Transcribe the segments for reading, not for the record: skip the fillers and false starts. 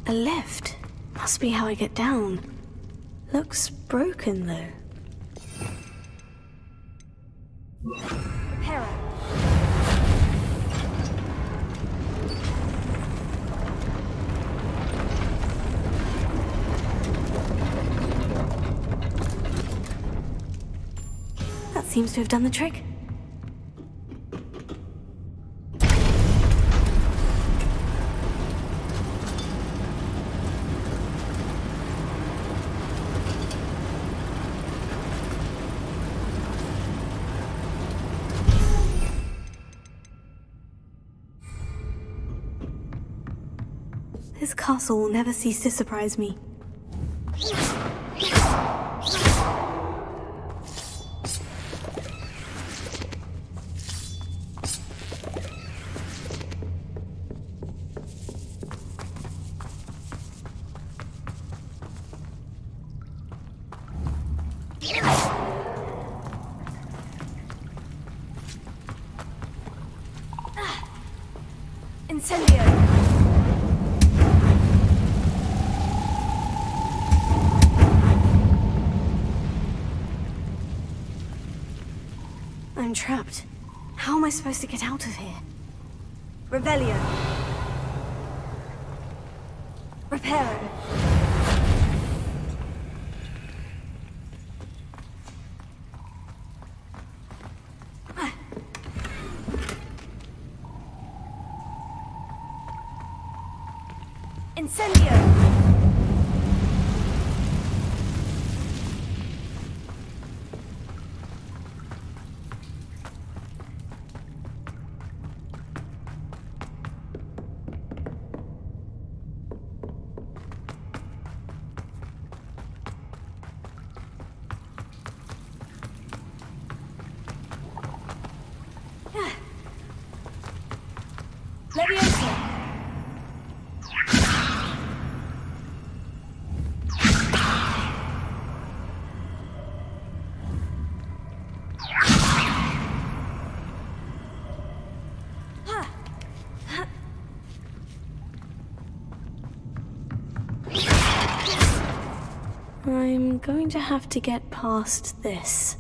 A lift. Must be how I get down. Looks broken, though. Hera. That seems to have done the trick. This castle will never cease to surprise me. Incendio! I'm trapped. How am I supposed to get out of here? Revelio. Reparo. Incendio! Leviosa! I'm going to have to get past this.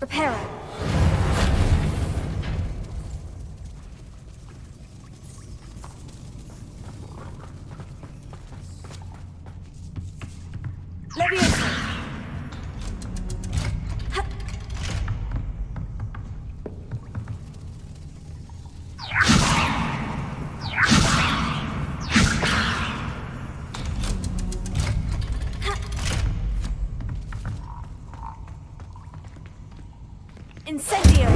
Reparo. Leviosa. Incendio!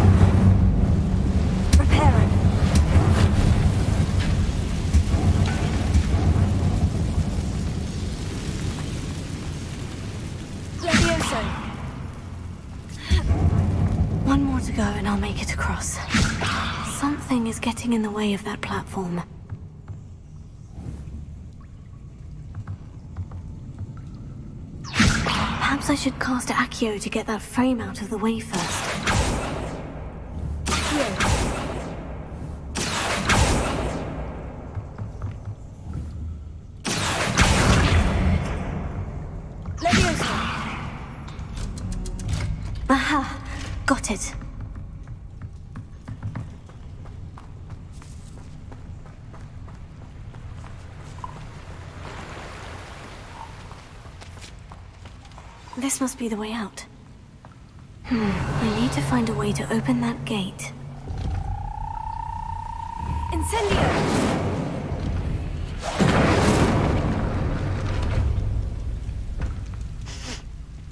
Reparo. Levioso! One more to go and I'll make it across. Something is getting in the way of that platform. Perhaps I should cast Accio to get that frame out of the way first. Leviosa! Aha! Got it. This must be the way out. I need to find a way to open that gate. Incendio!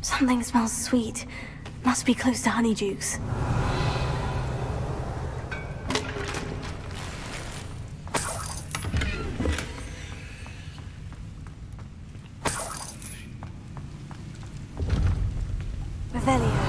Something smells sweet. Must be close to Honeydukes. Revelio.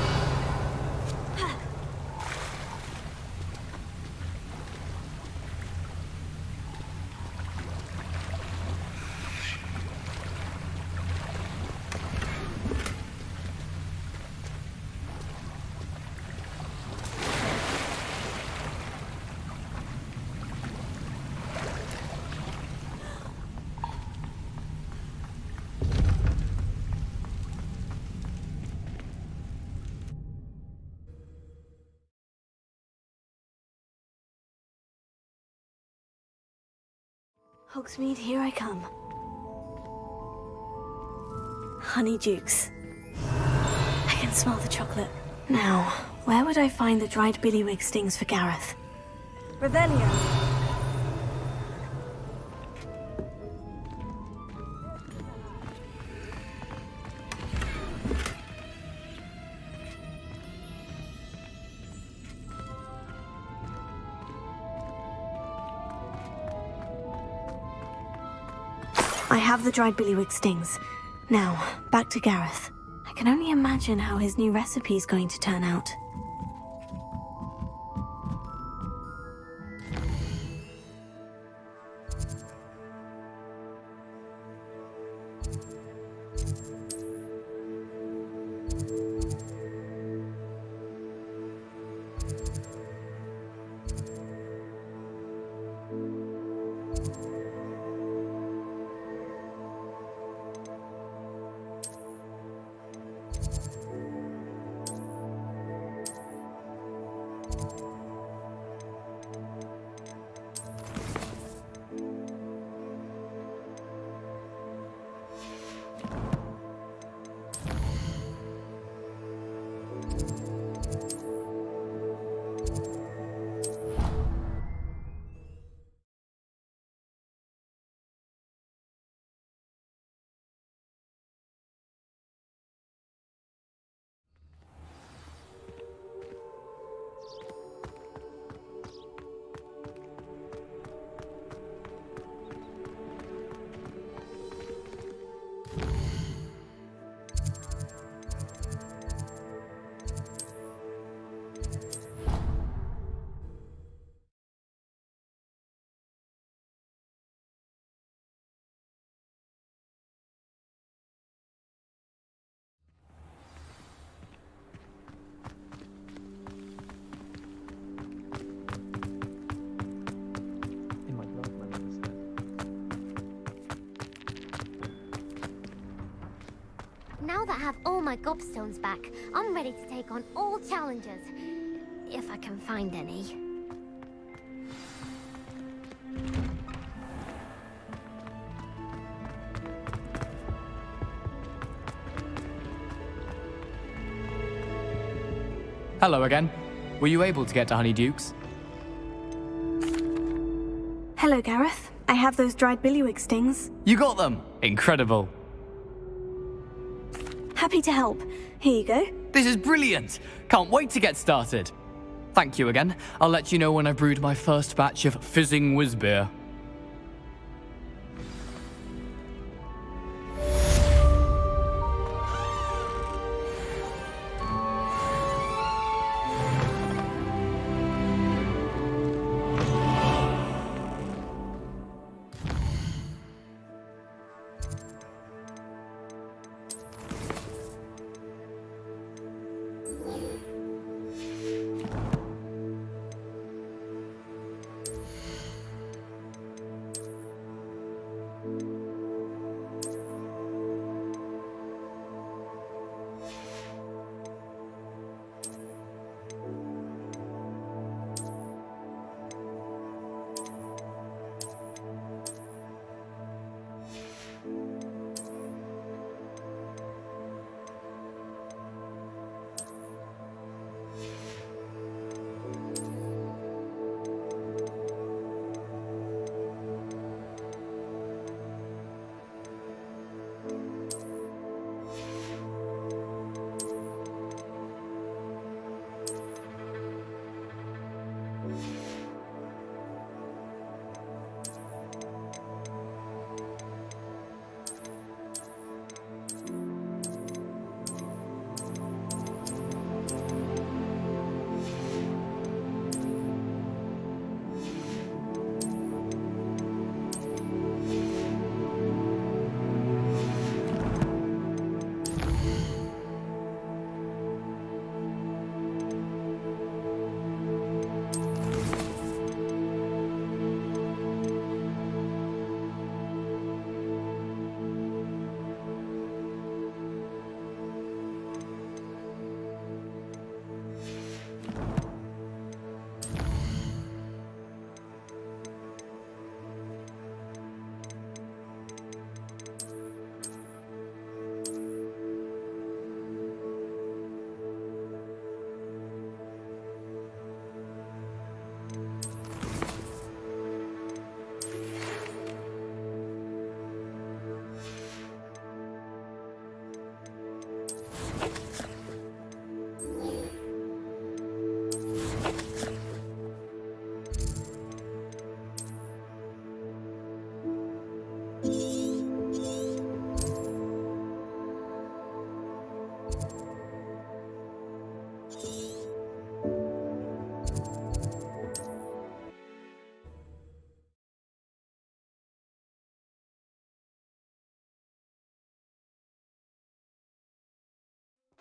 Hogsmeade, here I come. Honeydukes. I can smell the chocolate. Now, where would I find the dried billywig stings for Gareth? Revelio. I have the dried billywig stings. Now, back to Gareth. I can only imagine how his new recipe is going to turn out. Now that I have all my gobstones back, I'm ready to take on all challenges. If I can find any. Hello again. Were you able to get to Honeydukes? Hello, Gareth. I have those dried billywig stings. You got them! Incredible. Happy to help. Here you go. This is brilliant! Can't wait to get started. Thank you again. I'll let you know when I've brewed my first batch of fizzing whizbeer.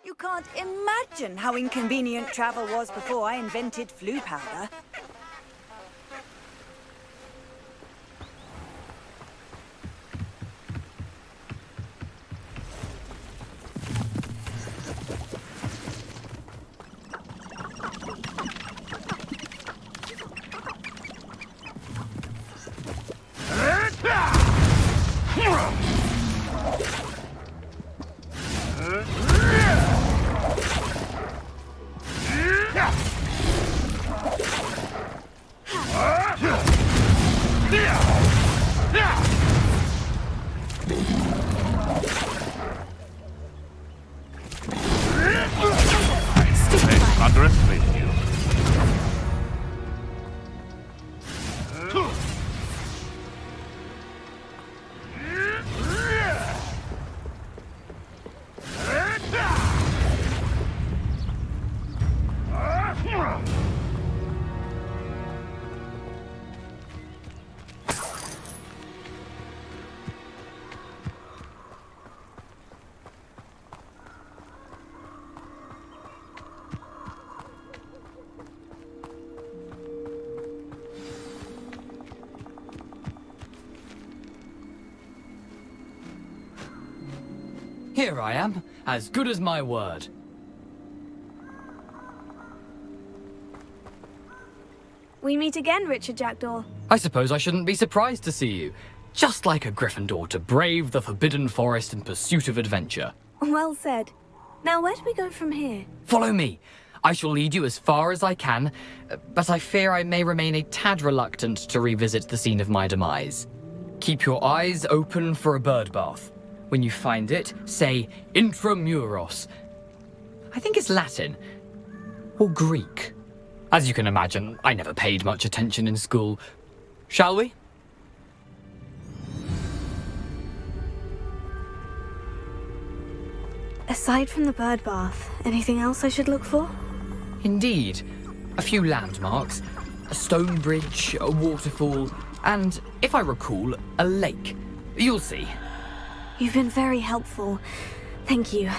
You can't imagine how inconvenient travel was before I invented flu powder. They underestimated you. Here I am, as good as my word. We meet again, Richard Jackdaw. I suppose I shouldn't be surprised to see you. Just like a Gryffindor to brave the Forbidden Forest in pursuit of adventure. Well said. Now, where do we go from here? Follow me. I shall lead you as far as I can, but I fear I may remain a tad reluctant to revisit the scene of my demise. Keep your eyes open for a bird bath. When you find it, say intramuros. I think it's Latin. Or Greek. As you can imagine, I never paid much attention in school. Shall we? Aside from the bird bath, anything else I should look for? Indeed. A few landmarks. A stone bridge, a waterfall, and, if I recall, a lake. You'll see. You've been very helpful. Thank you.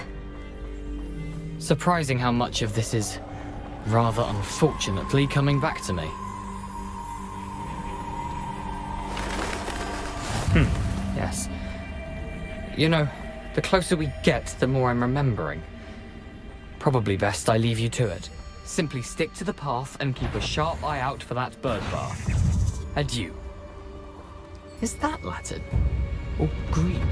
Surprising how much of this is, rather unfortunately, coming back to me. Yes. You know, the closer we get, the more I'm remembering. Probably best I leave you to it. Simply stick to the path and keep a sharp eye out for that bird bath. Adieu. Is that Latin? Or Greek?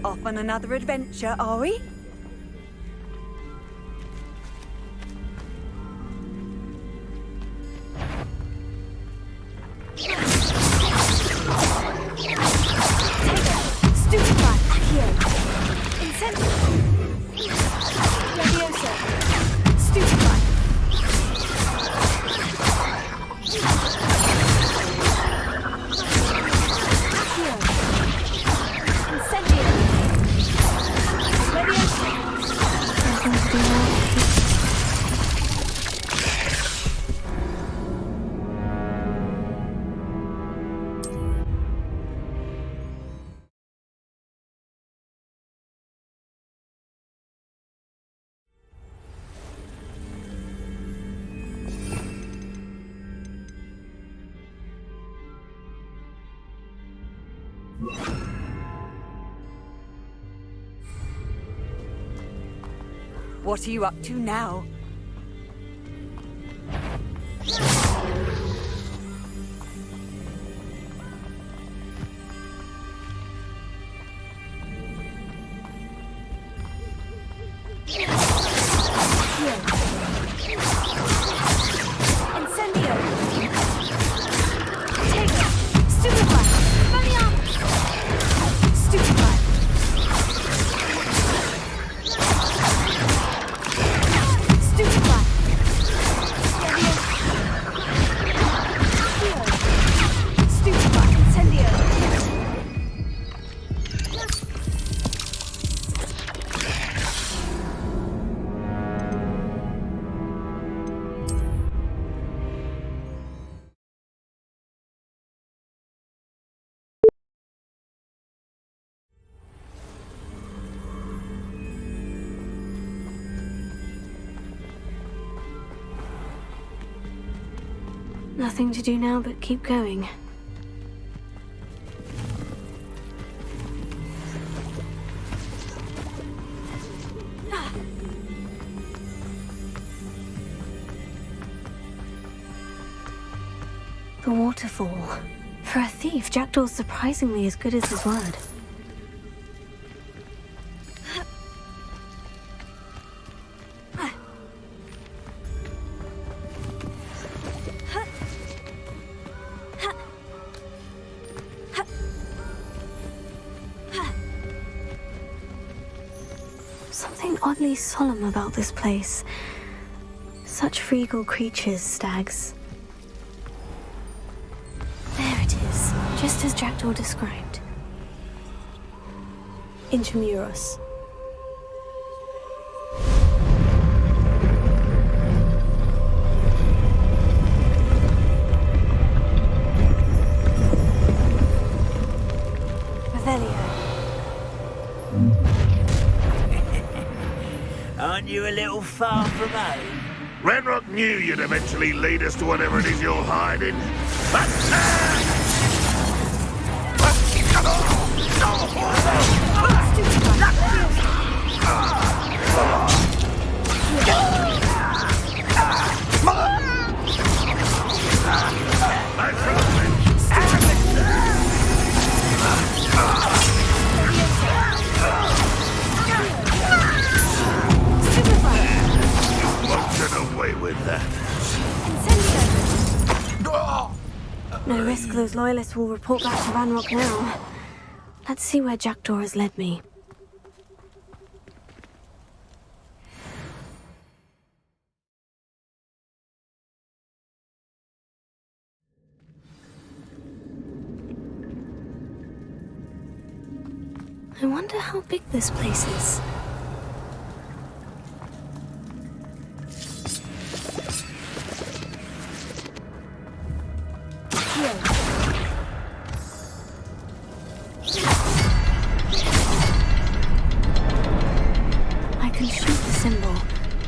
Off on another adventure, are we? What are you up to now? Incendio! Take it! Stupefy! Valiant! Stupefy! Stupefy! Stupefy! Incendio! Nothing to do now but keep going. The waterfall. For a thief, Jackdaw's surprisingly as good as his word. Something oddly solemn about this place. Such regal creatures, stags. There it is, just as Jackdaw described. Intramuros. Aren't you a little far from home? Renrock knew you'd eventually lead us to whatever it is you're hiding. Won't get away with that. No risk those loyalists will report back to Ranrock now. Let's see where Jackdaw has led me. I wonder how big this place is. I can shoot the symbol,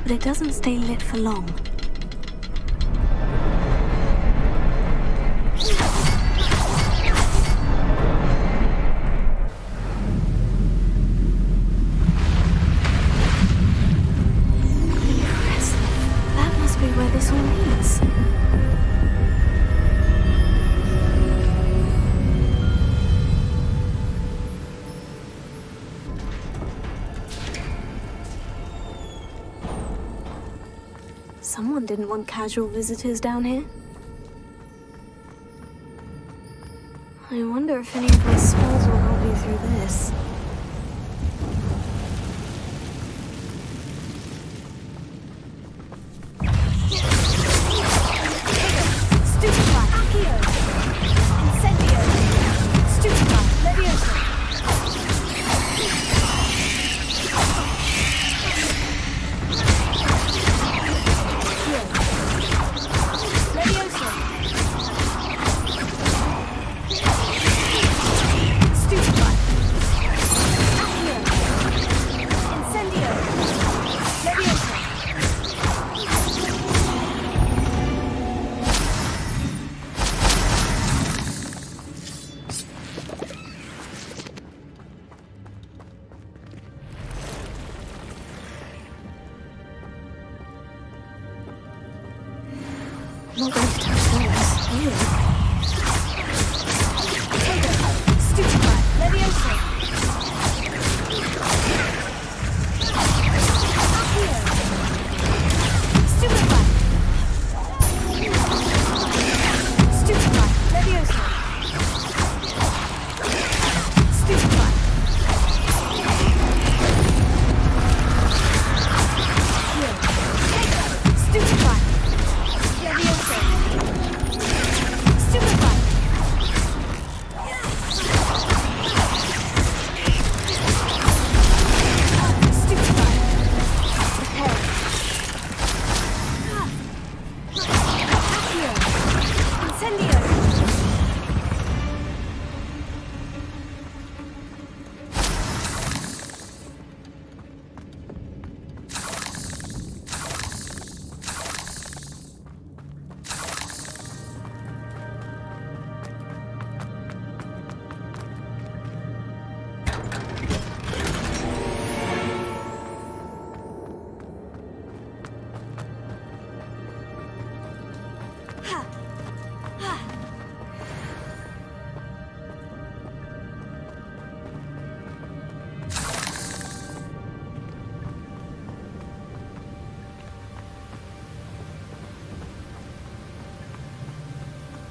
but it doesn't stay lit for long. That must be where this all leads. Someone didn't want casual visitors down here. I wonder if any of my spells will help me through this. Stupefy! Accio! Incendio! Stupefy! Leviosa! Leviosa! Stupefy! Not going to touch those. Ew. Stupefy. Leviosa. Accio. Stupefy. Stupefy. Leviosa. Stupefy. Stupefy. Leviosa. Stupefy. Stupefy. Prepare. Accio. Incendio.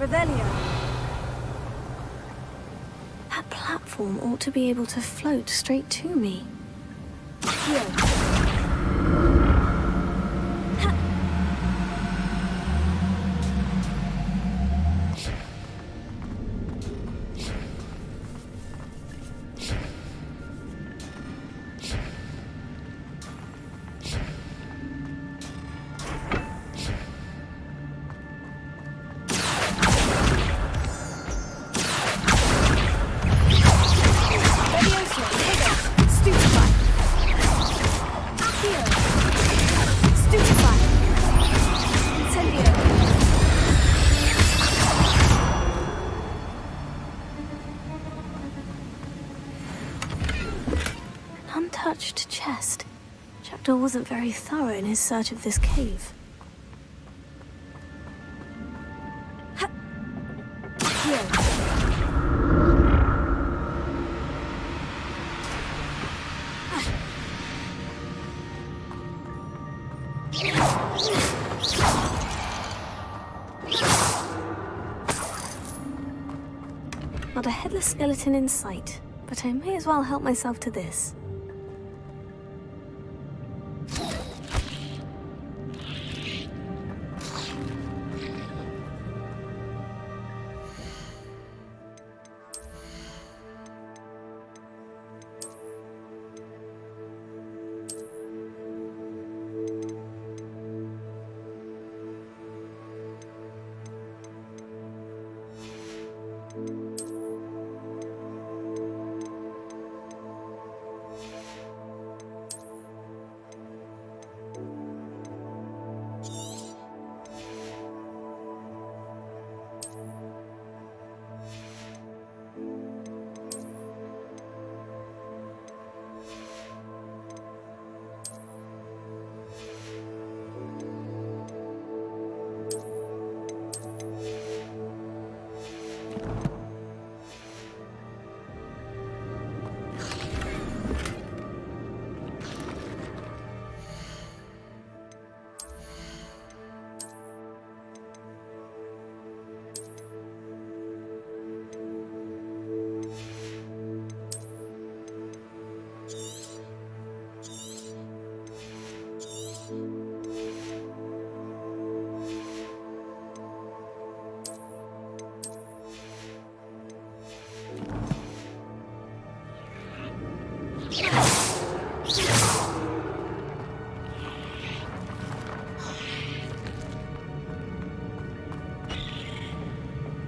Revelio. That platform ought to be able to float straight to me. Accio. Leviosa. Stupefy. Accio. Stupefy. Incendio. An untouched chest. Jackdaw wasn't very thorough in his search of this cave. Accio. Not a headless skeleton in sight, but I may as well help myself to this.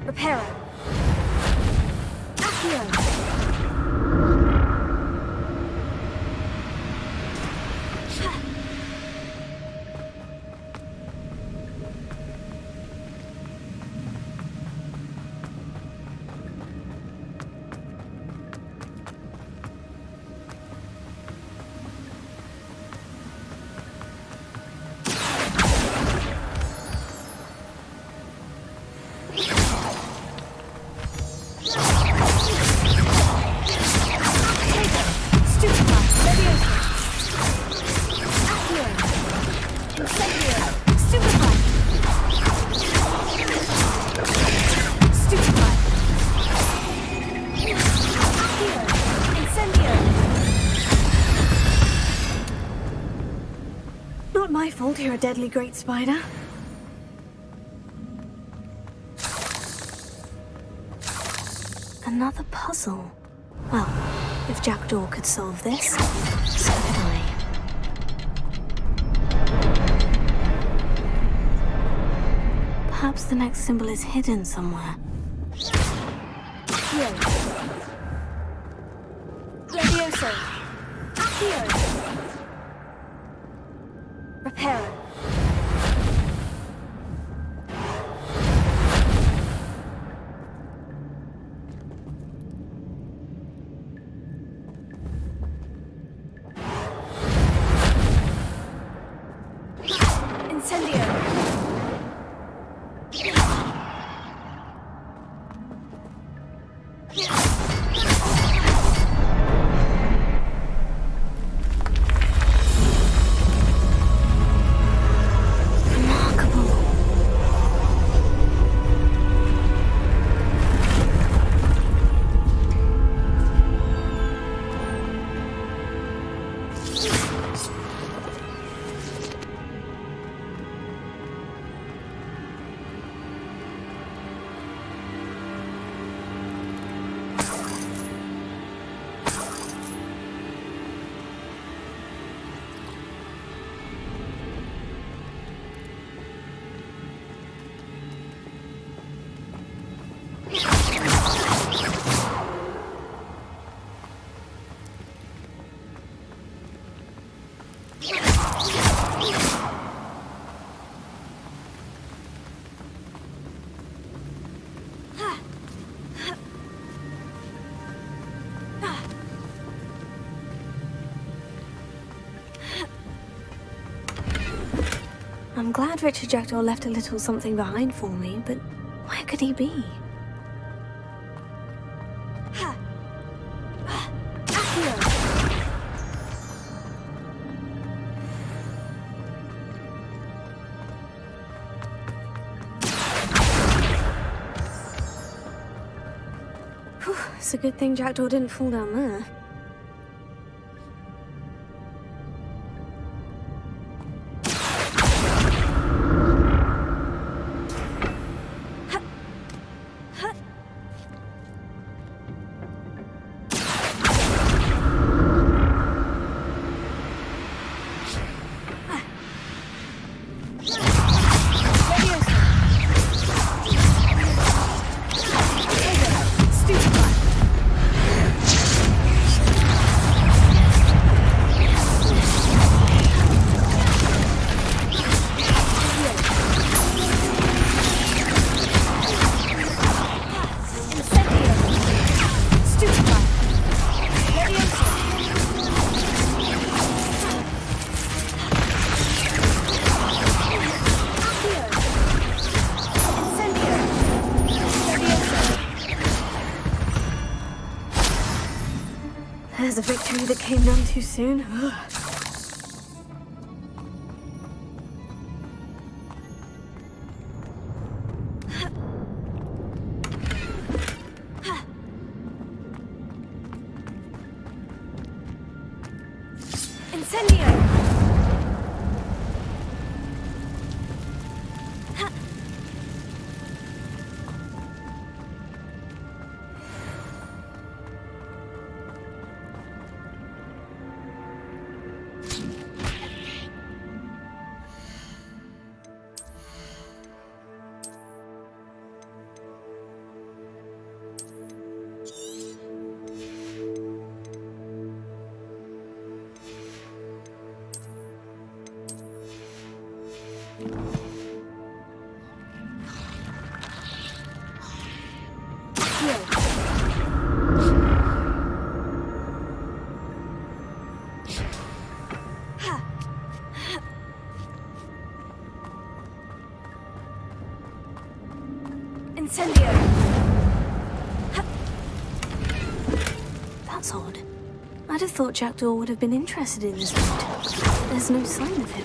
Reparo. Accio. not my fault you're a deadly great spider. Another puzzle. Well, if Jackdaw could solve this, so could I. Perhaps the next symbol is hidden somewhere. Here. Levioso. Here. Reparo. Incendio. I'm glad Richard Jackdaw left a little something behind for me, but where could he be? Whew, it's a good thing Jackdaw didn't fall down there. There's a victory that came none too soon. Incendio. Incendio. That's odd. I'd have thought Jackdaw would have been interested in this route. There's no sign of him.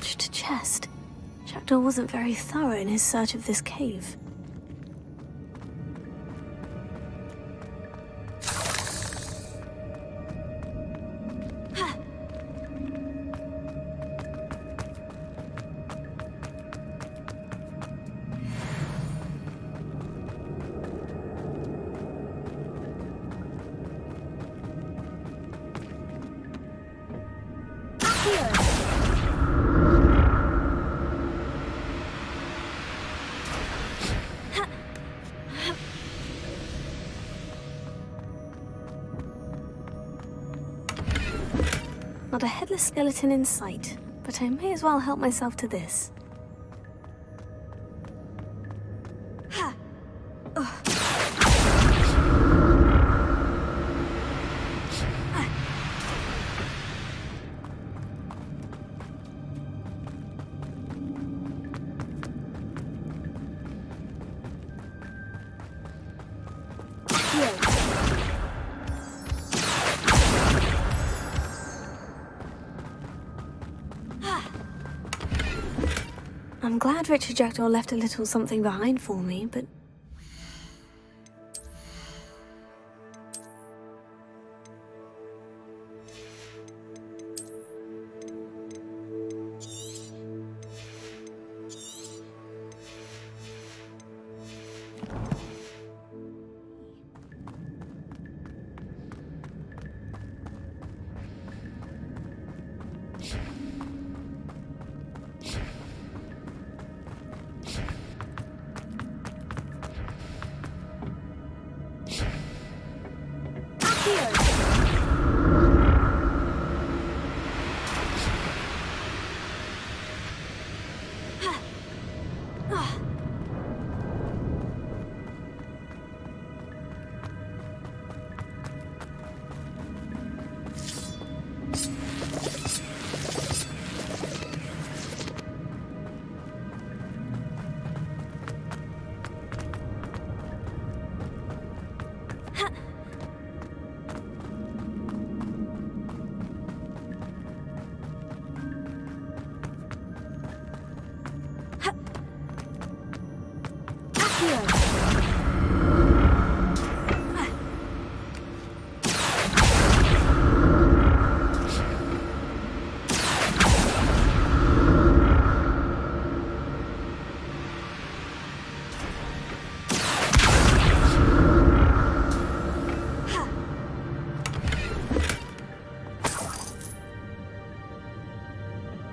Untouched chest. Jackdaw wasn't very thorough in his search of this cave. Not a headless skeleton in sight, but I may as well help myself to this. I'm glad Richard Jackdaw left a little something behind for me, but...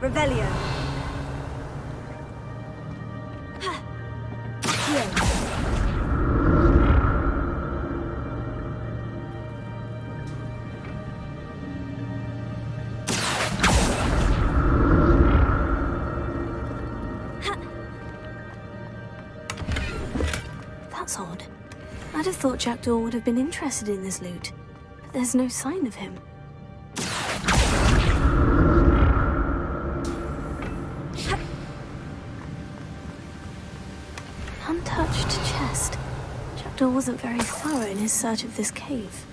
Revelio. That's odd. I'd have thought Jackdaw would have been interested in this loot, but there's no sign of him. Untouched chest. Jackdaw wasn't very thorough in his search of this cave.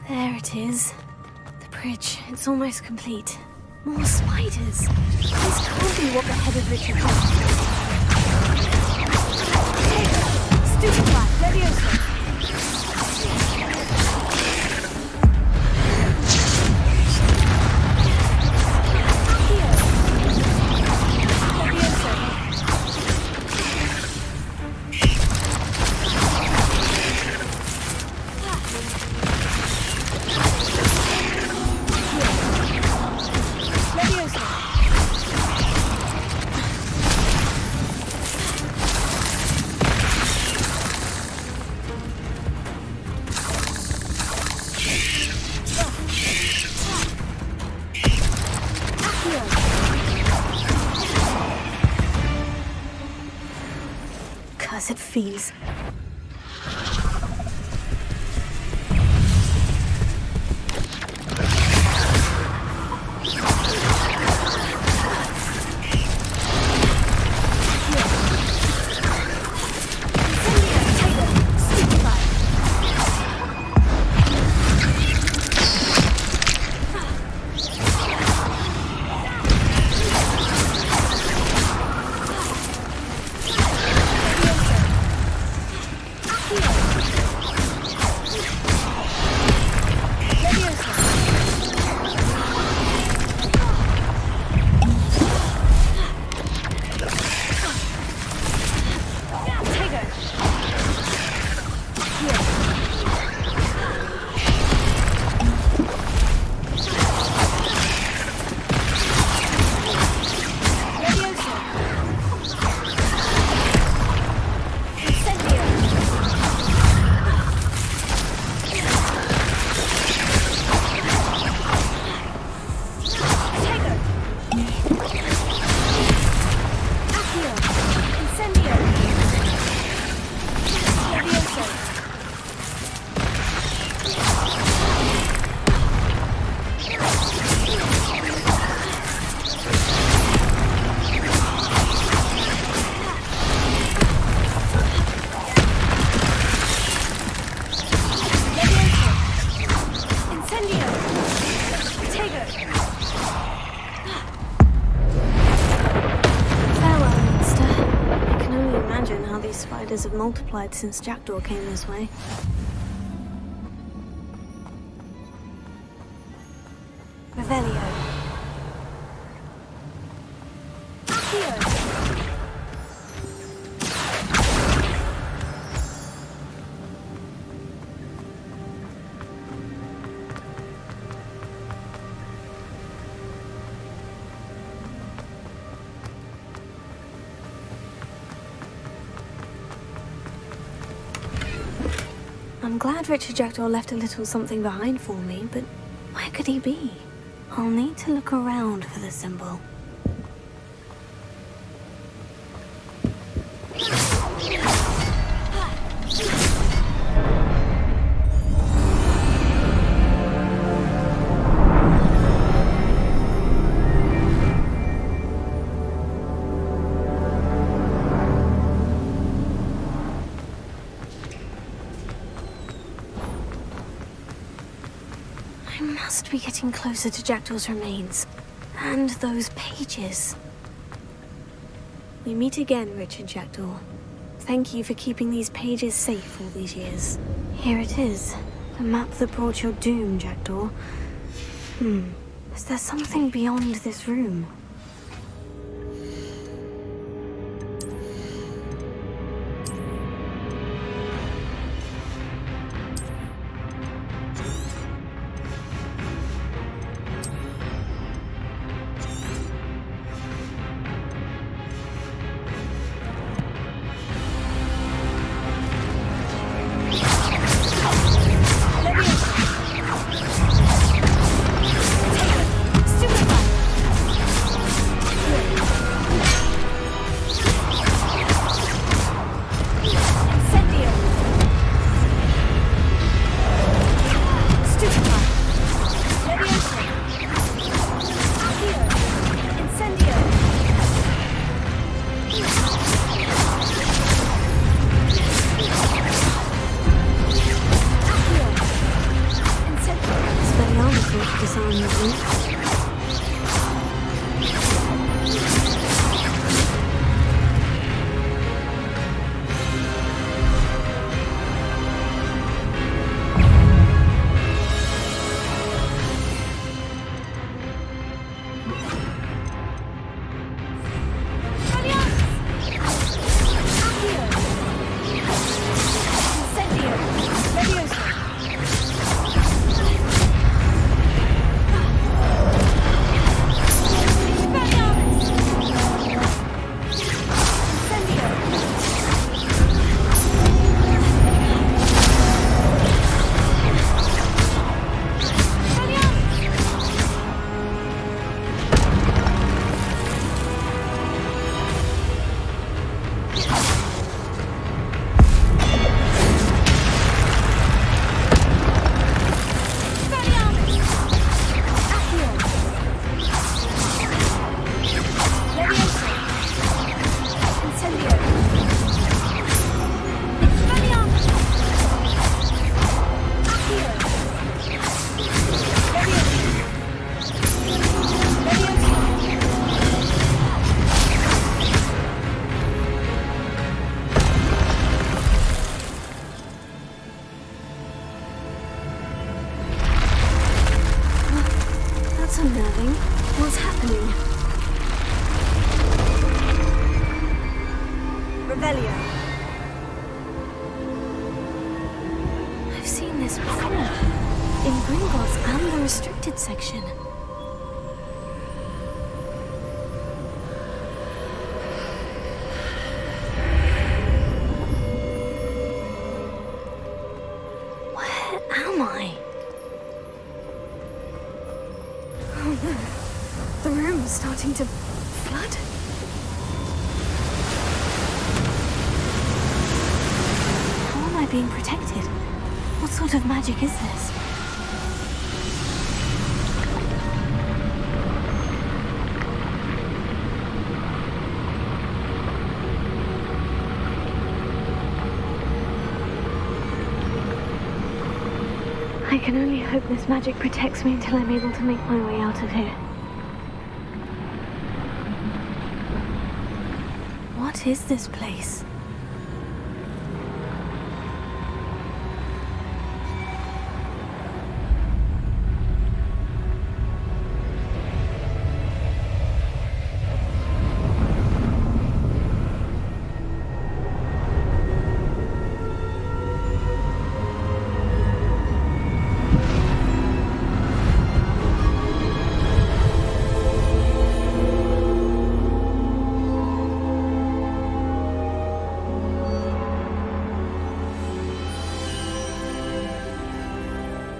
There it is. The bridge. It's almost complete. More spiders. This can't be what the headed Richard was. Stupid black, Leviosa. as it feels. Spiders have multiplied since Jackdaw came this way. Revelio. I'm glad Richard Jackdaw left a little something behind for me, but where could he be? I'll need to look around for the symbol. I must be getting closer to Jackdaw's remains. And those pages. We meet again, Richard Jackdaw. Thank you for keeping these pages safe all these years. Here it is. The map that brought your doom, Jackdaw. Is there something beyond this room? That's unnerving. What's happening? Revelio. I've seen this before. In Gringotts and the restricted section. Where am I? Oh no. The room's starting to flood. How am I being protected? What sort of magic is this? I can only hope this magic protects me until I'm able to make my way out of here. What is this place?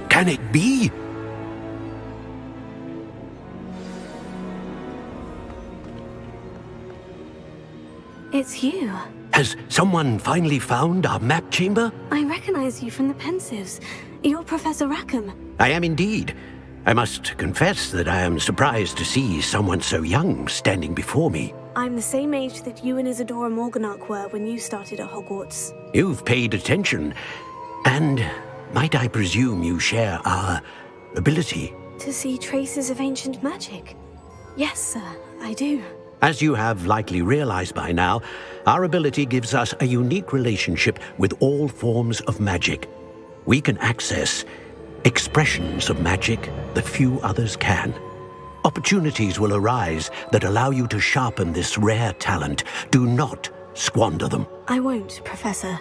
Can it be? It's you. Has someone finally found our map chamber? I recognize you from the Pensives. You're Professor Rackham. I am indeed. I must confess that I am surprised to see someone so young standing before me. I'm the same age that you and Isadora Morganach were when you started at Hogwarts. You've paid attention, and might I presume you share our ability? To see traces of ancient magic? Yes, sir, I do. As you have likely realized by now, our ability gives us a unique relationship with all forms of magic. We can access expressions of magic that few others can. Opportunities will arise that allow you to sharpen this rare talent. Do not squander them. I won't, Professor.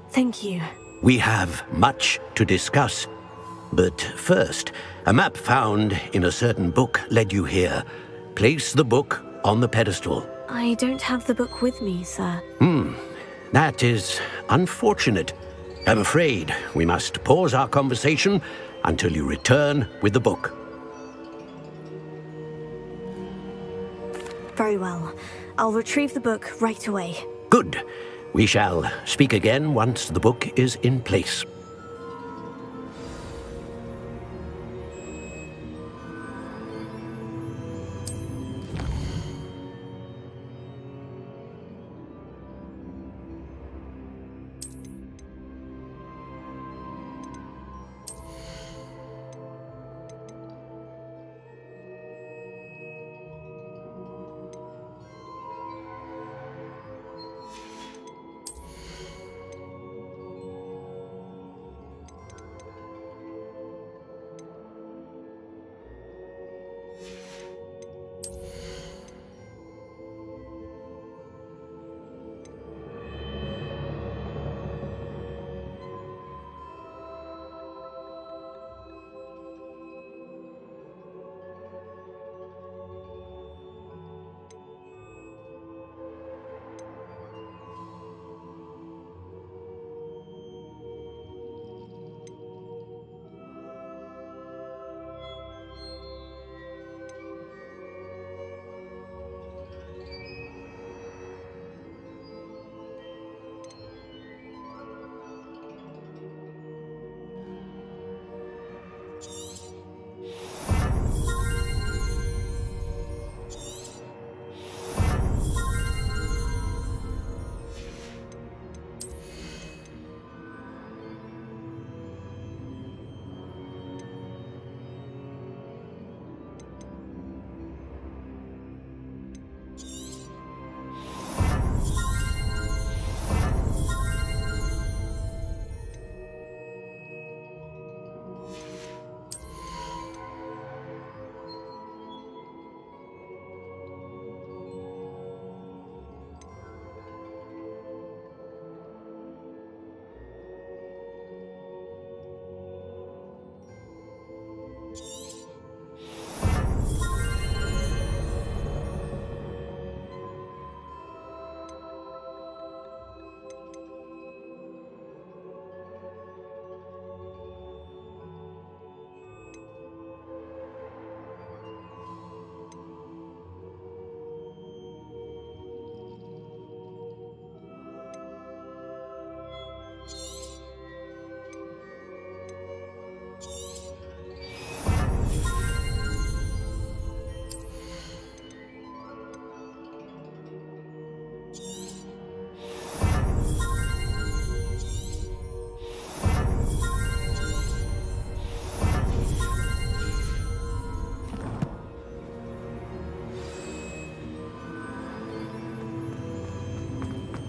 Thank you. We have much to discuss. But first, a map found in a certain book led you here. Place the book on the pedestal. I don't have the book with me, sir. That is unfortunate. I'm afraid we must pause our conversation until you return with the book. Very well. I'll retrieve the book right away. Good. We shall speak again once the book is in place.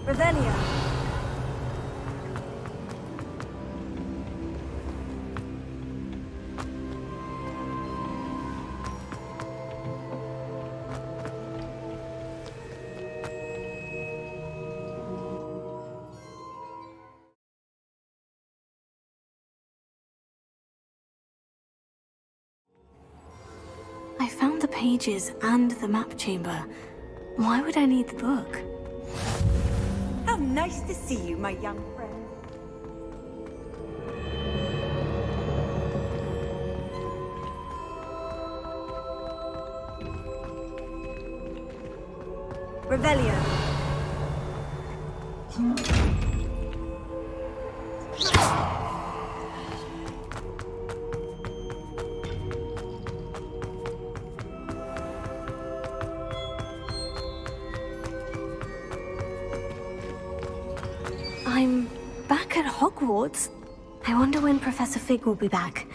Revelio. I found the pages and the map chamber. Why would I need the book? How nice to see you, my young friend. Revelio. I'm back at Hogwarts. I wonder when Professor Fig will be back.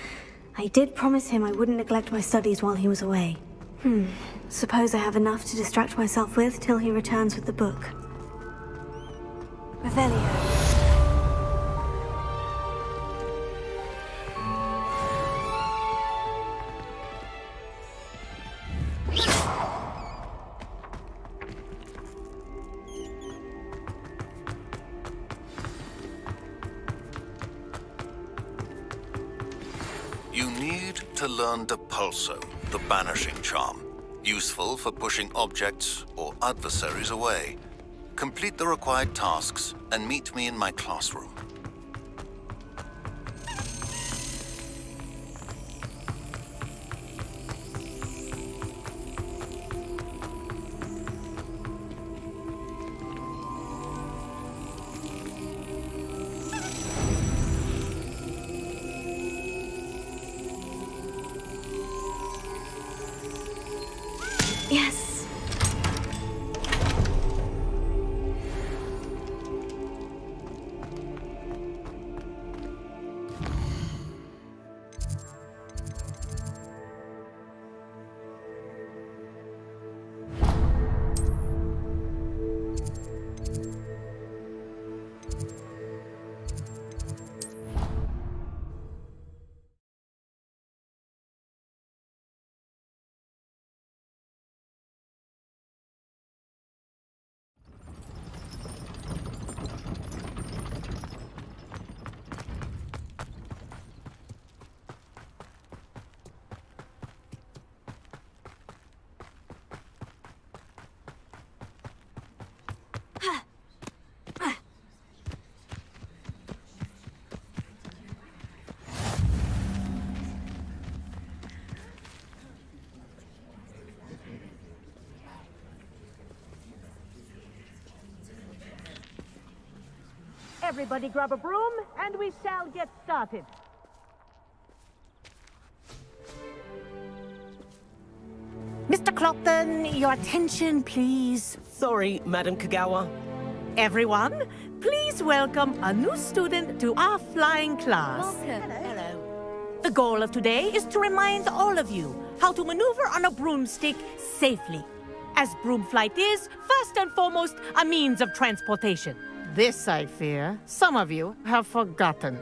I did promise him I wouldn't neglect my studies while he was away. Suppose I have enough to distract myself with till he returns with the book. Revelio. You need to learn Depulso, the banishing charm, useful for pushing objects or adversaries away. Complete the required tasks and meet me in my classroom. Yes. Everybody grab a broom, and we shall get started. Mr. Clopton, your attention, please. Sorry, Madam Kagawa. Everyone, please welcome a new student to our flying class. Welcome. Hello. The goal of today is to remind all of you how to maneuver on a broomstick safely, as broom flight is, first and foremost, a means of transportation. This, I fear, some of you have forgotten.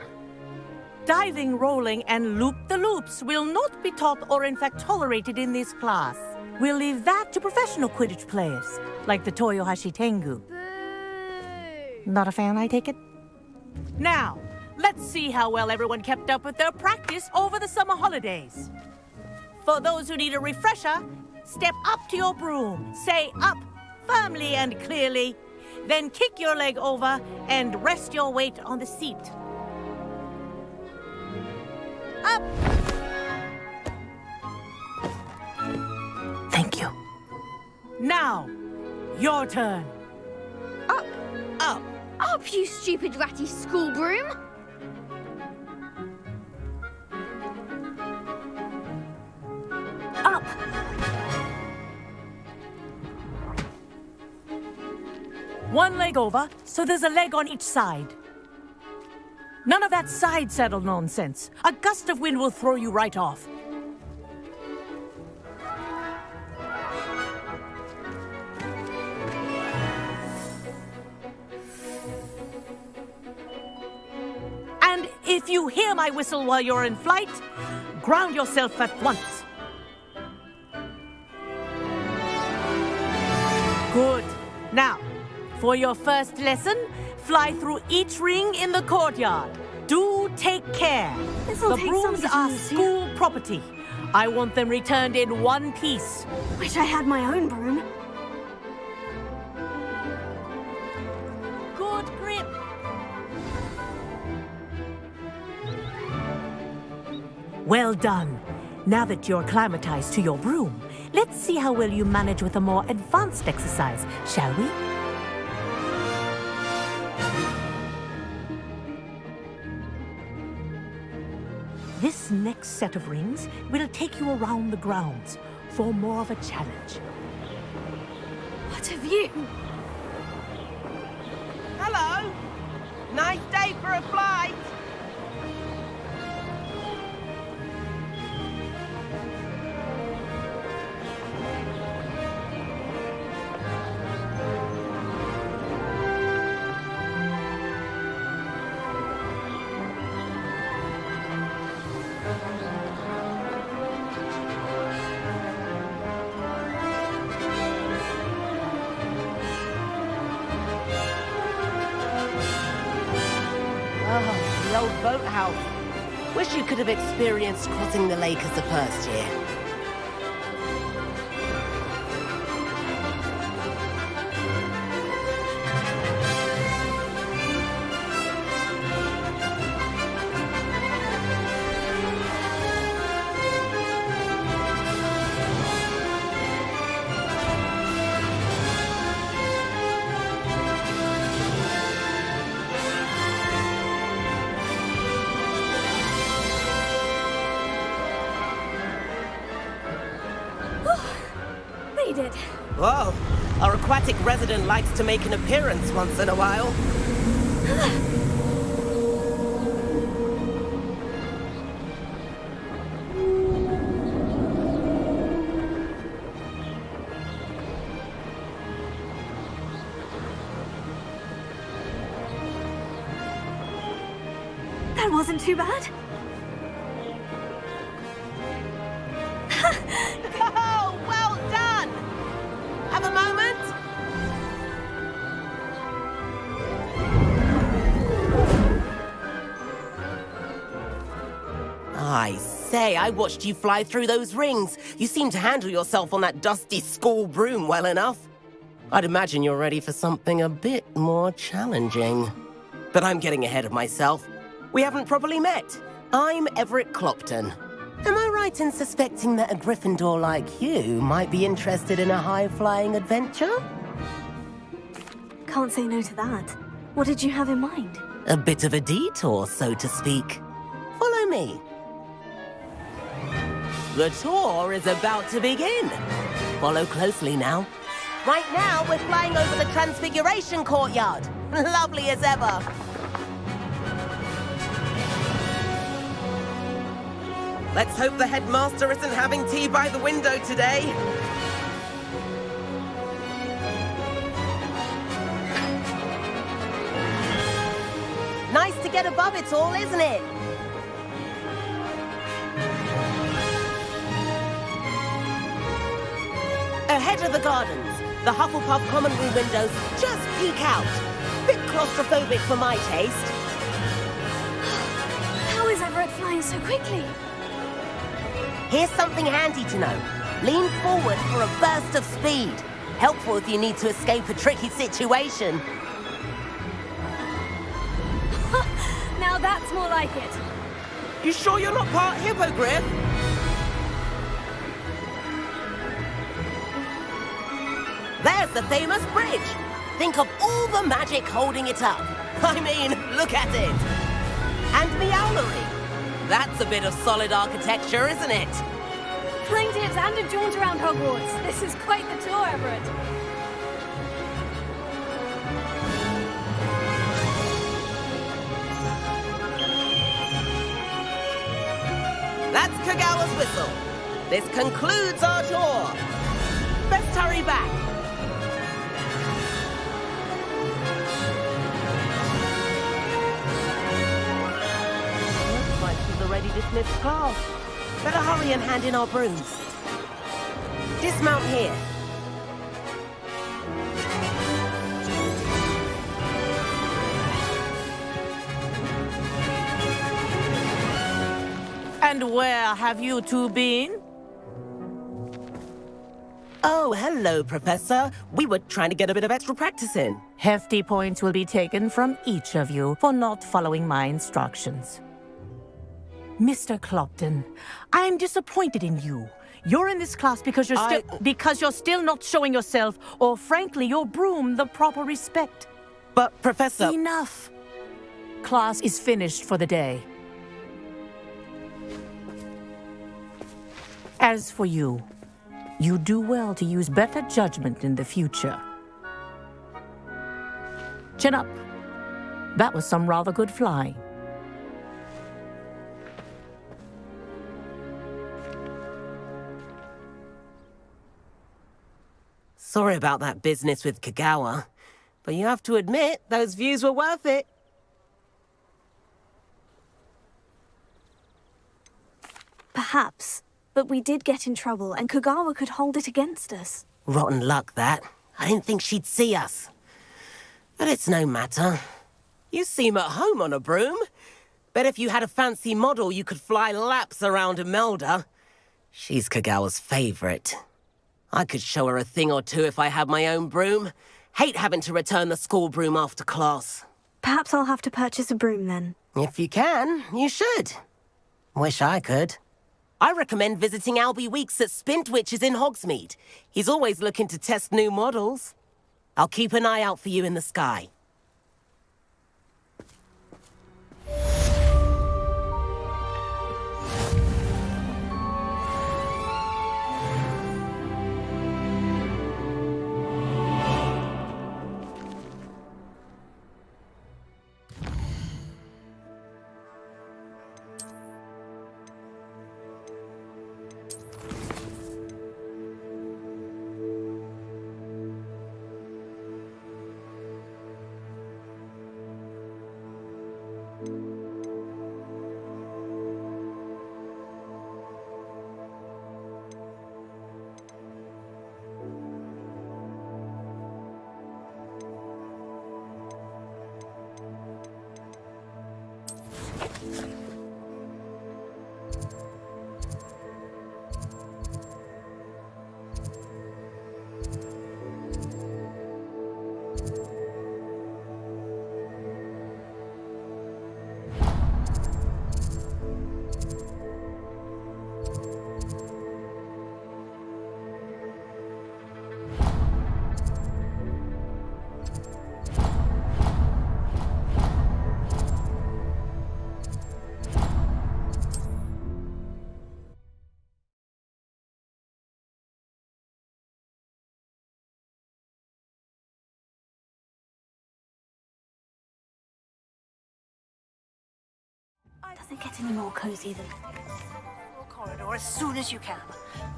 Diving, rolling, and loop-the-loops will not be taught or in fact tolerated in this class. We'll leave that to professional Quidditch players, like the Toyohashi Tengu. Not a fan, I take it? Now, let's see how well everyone kept up with their practice over the summer holidays. For those who need a refresher, step up to your broom, say up firmly and clearly, then kick your leg over and rest your weight on the seat. Up! Thank you. Now, your turn. Up! Up! Up, you stupid ratty school broom! Up! One leg over, so there's a leg on each side. None of that side saddle nonsense. A gust of wind will throw you right off. If you hear my whistle while you're in flight, ground yourself at once. Good. Now, for your first lesson, fly through each ring in the courtyard. Do take care. This'll The take brooms some are getting used to. school property. I want them returned in one piece. Wish I had my own broom. Good grip. Well done. Now that you're acclimatized to your broom, let's see how well you manage with a more advanced exercise, shall we? This next set of rings will take you around the grounds for more of a challenge. What a view! Hello. Nice day for a flight. Oh, the old boathouse. Wish you could have experienced crossing the lake as a first year. Made it. Whoa, our aquatic resident likes to make an appearance once in a while. That wasn't too bad. Oh, well done! Have a moment? I say, I watched you fly through those rings. You seem to handle yourself on that dusty school broom well enough. I'd imagine you're ready for something a bit more challenging. But I'm getting ahead of myself. We haven't properly met. I'm Everett Clopton. Am I right in suspecting that a Gryffindor like you might be interested in a high-flying adventure? Can't say no to that. What did you have in mind? A bit of a detour, so to speak. Follow me. The tour is about to begin. Follow closely now. Right now, we're flying over the Transfiguration Courtyard. Lovely as ever. Let's hope the headmaster isn't having tea by the window today. Nice to get above it all, isn't it? Ahead of the gardens, the Hufflepuff common room windows just peek out. Bit claustrophobic for my taste. How is Everett flying so quickly? Here's something handy to know. Lean forward for a burst of speed. Helpful if you need to escape a tricky situation. Now that's more like it. You sure you're not part hippogriff? There's the famous bridge. Think of all the magic holding it up. I mean, look at it. And the owlery. That's a bit of solid architecture, isn't it? Flying tips and a jaunt around Hogwarts. This is quite the tour, Everett. That's Kagawa's whistle. This concludes our tour. Best hurry back. already dismissed class. Better hurry and hand in our brooms. Dismount here. And where have you two been? Oh, hello, Professor. We were trying to get a bit of extra practice in. Hefty points will be taken from each of you for not following my instructions. Mr. Clopton, I'm disappointed in you. You're in this class because you're still not showing yourself, or frankly, your broom the proper respect. But, Professor... Enough. Class is finished for the day. As for you, you do well to use better judgment in the future. Chin up. That was some rather good flying. Sorry about that business with Kagawa, but you have to admit, those views were worth it. Perhaps. But we did get in trouble, and Kagawa could hold it against us. Rotten luck, that. I didn't think she'd see us. But it's no matter. You seem at home on a broom. Bet if you had a fancy model, you could fly laps around Imelda. She's Kagawa's favorite. I could show her a thing or two if I had my own broom. Hate having to return the school broom after class. Perhaps I'll have to purchase a broom then. If you can, you should. Wish I could. I recommend visiting Albie Weeks at Spintwitches in Hogsmeade. He's always looking to test new models. I'll keep an eye out for you in the sky. Doesn't get any more cozy than... Corridor as soon as you can.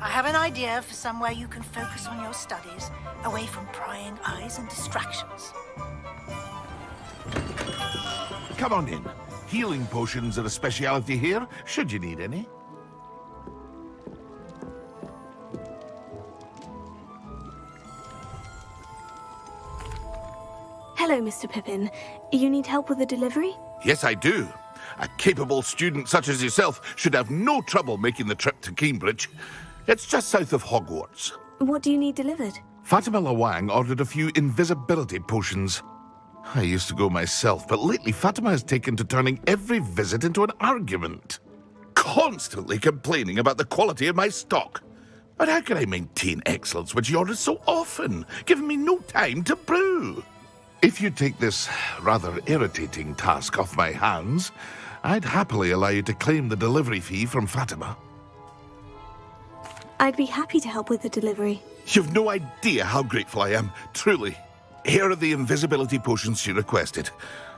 I have an idea for somewhere you can focus on your studies, away from prying eyes and distractions. Come on in. Healing potions are a speciality here, should you need any. Hello, Mr. Pippin. You need help with a delivery? Yes, I do. A capable student such as yourself should have no trouble making the trip to Cambridge. It's just south of Hogwarts. What do you need delivered? Fatima Lawang ordered a few invisibility potions. I used to go myself, but lately Fatima has taken to turning every visit into an argument. Constantly complaining about the quality of my stock. But how can I maintain excellence when she orders so often, giving me no time to brew? If you take this rather irritating task off my hands, I'd happily allow you to claim the delivery fee from Fatima. I'd be happy to help with the delivery. You've no idea how grateful I am, truly. Here are the invisibility potions she requested.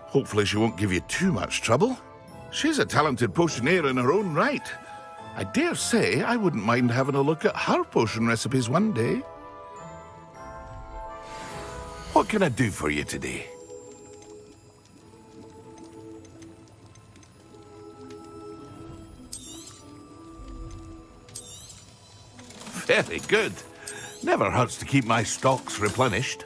Hopefully she won't give you too much trouble. She's a talented potioneer in her own right. I dare say I wouldn't mind having a look at her potion recipes one day. What can I do for you today? Very good. Never hurts to keep my stocks replenished.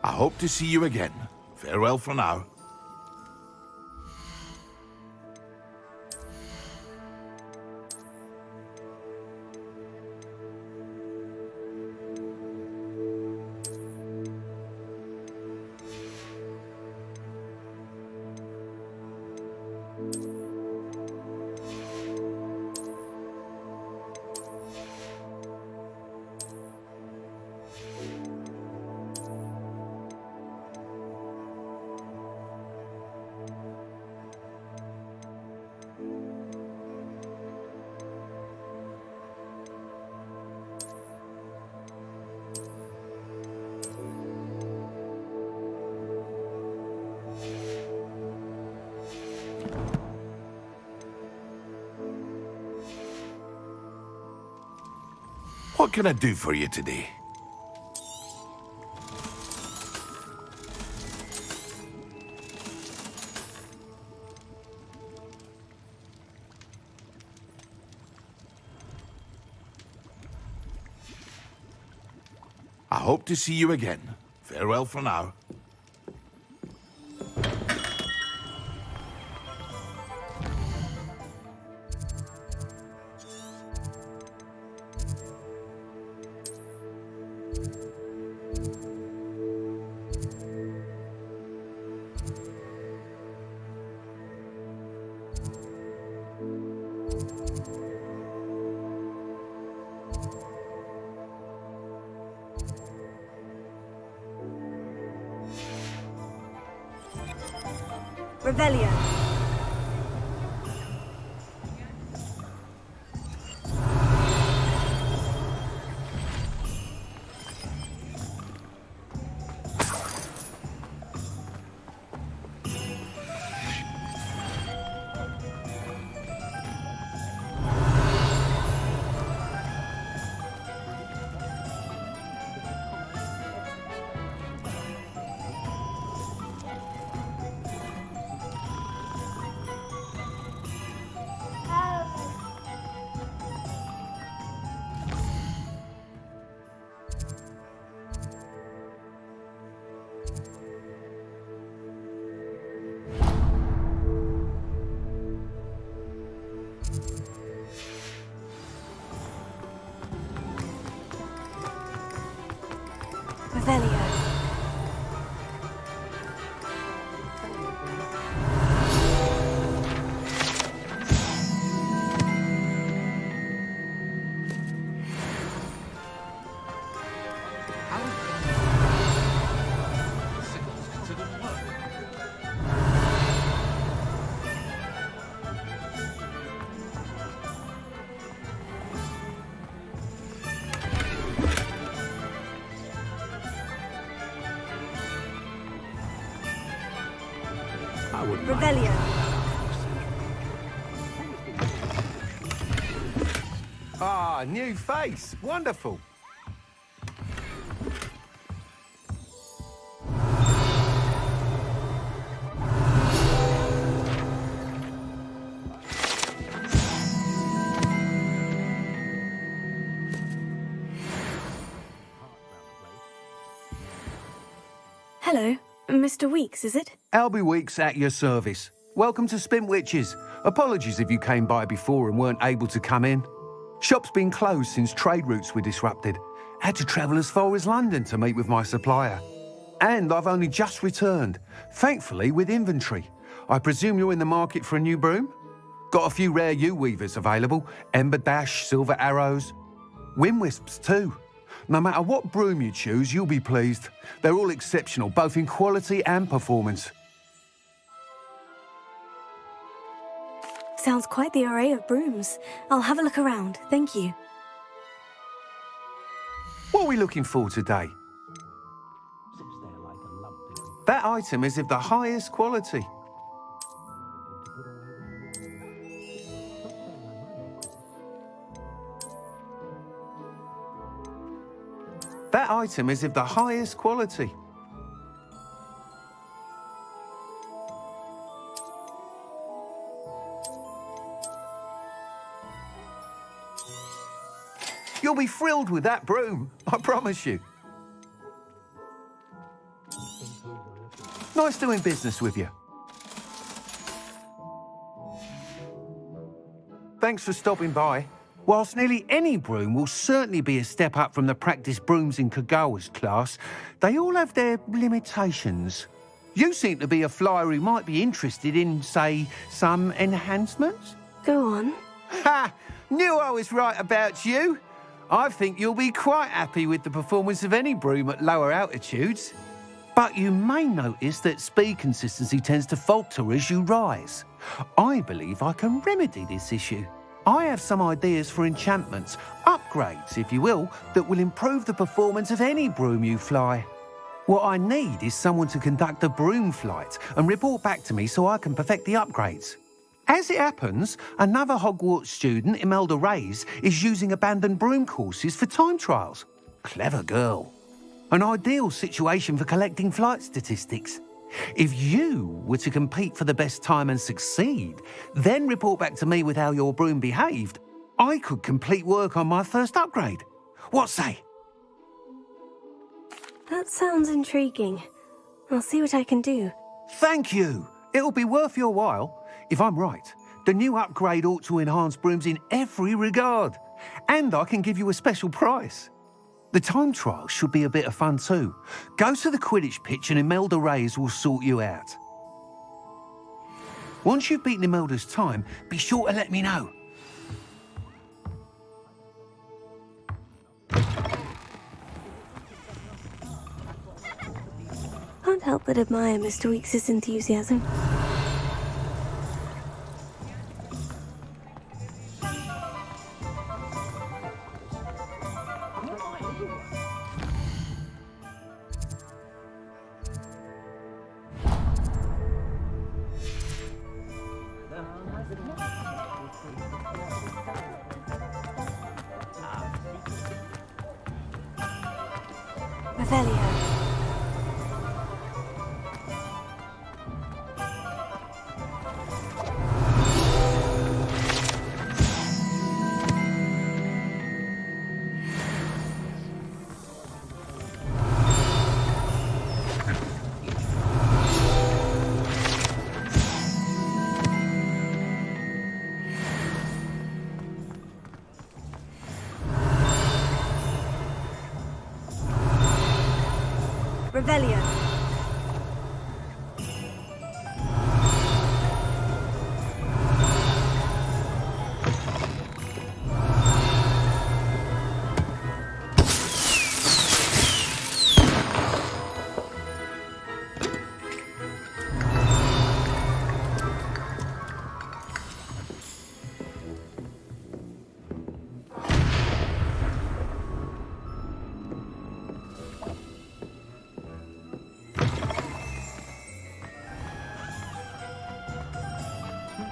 I hope to see you again. Farewell for now. What can I do for you today? I hope to see you again. Farewell for now. Revelio. Revelio. Revelio. Ah, new face. Wonderful. Hello, Mr. Weeks, is it? Albie Weeks at your service. Welcome to Spintwitches. Apologies if you came by before and weren't able to come in. Shop's been closed since trade routes were disrupted. Had to travel as far as London to meet with my supplier. And I've only just returned, thankfully with inventory. I presume you're in the market for a new broom? Got a few rare yew-weavers available. Ember Dash, Silver Arrows. Wind-wisps too. No matter what broom you choose, you'll be pleased. They're all exceptional, both in quality and performance. Sounds quite the array of brooms. I'll have a look around, thank you. What are we looking for today? That item is of the highest quality. That item is of the highest quality. You'll be thrilled with that broom, I promise you. Nice doing business with you. Thanks for stopping by. Whilst nearly any broom will certainly be a step up from the practice brooms in Kagawa's class, they all have their limitations. You seem to be a flyer who might be interested in, say, some enhancements? Go on. Ha! Knew I was right about you. I think you'll be quite happy with the performance of any broom at lower altitudes. But you may notice that speed consistency tends to falter as you rise. I believe I can remedy this issue. I have some ideas for enchantments, upgrades, if you will, that will improve the performance of any broom you fly. What I need is someone to conduct a broom flight and report back to me so I can perfect the upgrades. As it happens, another Hogwarts student, Imelda Reyes, is using abandoned broom courses for time trials. Clever girl. An ideal situation for collecting flight statistics. If you were to compete for the best time and succeed, then report back to me with how your broom behaved, I could complete work on my first upgrade. What say? That sounds intriguing. I'll see what I can do. Thank you. It'll be worth your while. If I'm right, the new upgrade ought to enhance brooms in every regard. And I can give you a special price. The time trial should be a bit of fun too. Go to the Quidditch pitch and Imelda Reyes will sort you out. Once you've beaten Imelda's time, be sure to let me know. Can't help but admire Mr. Weekes' enthusiasm. Revelio.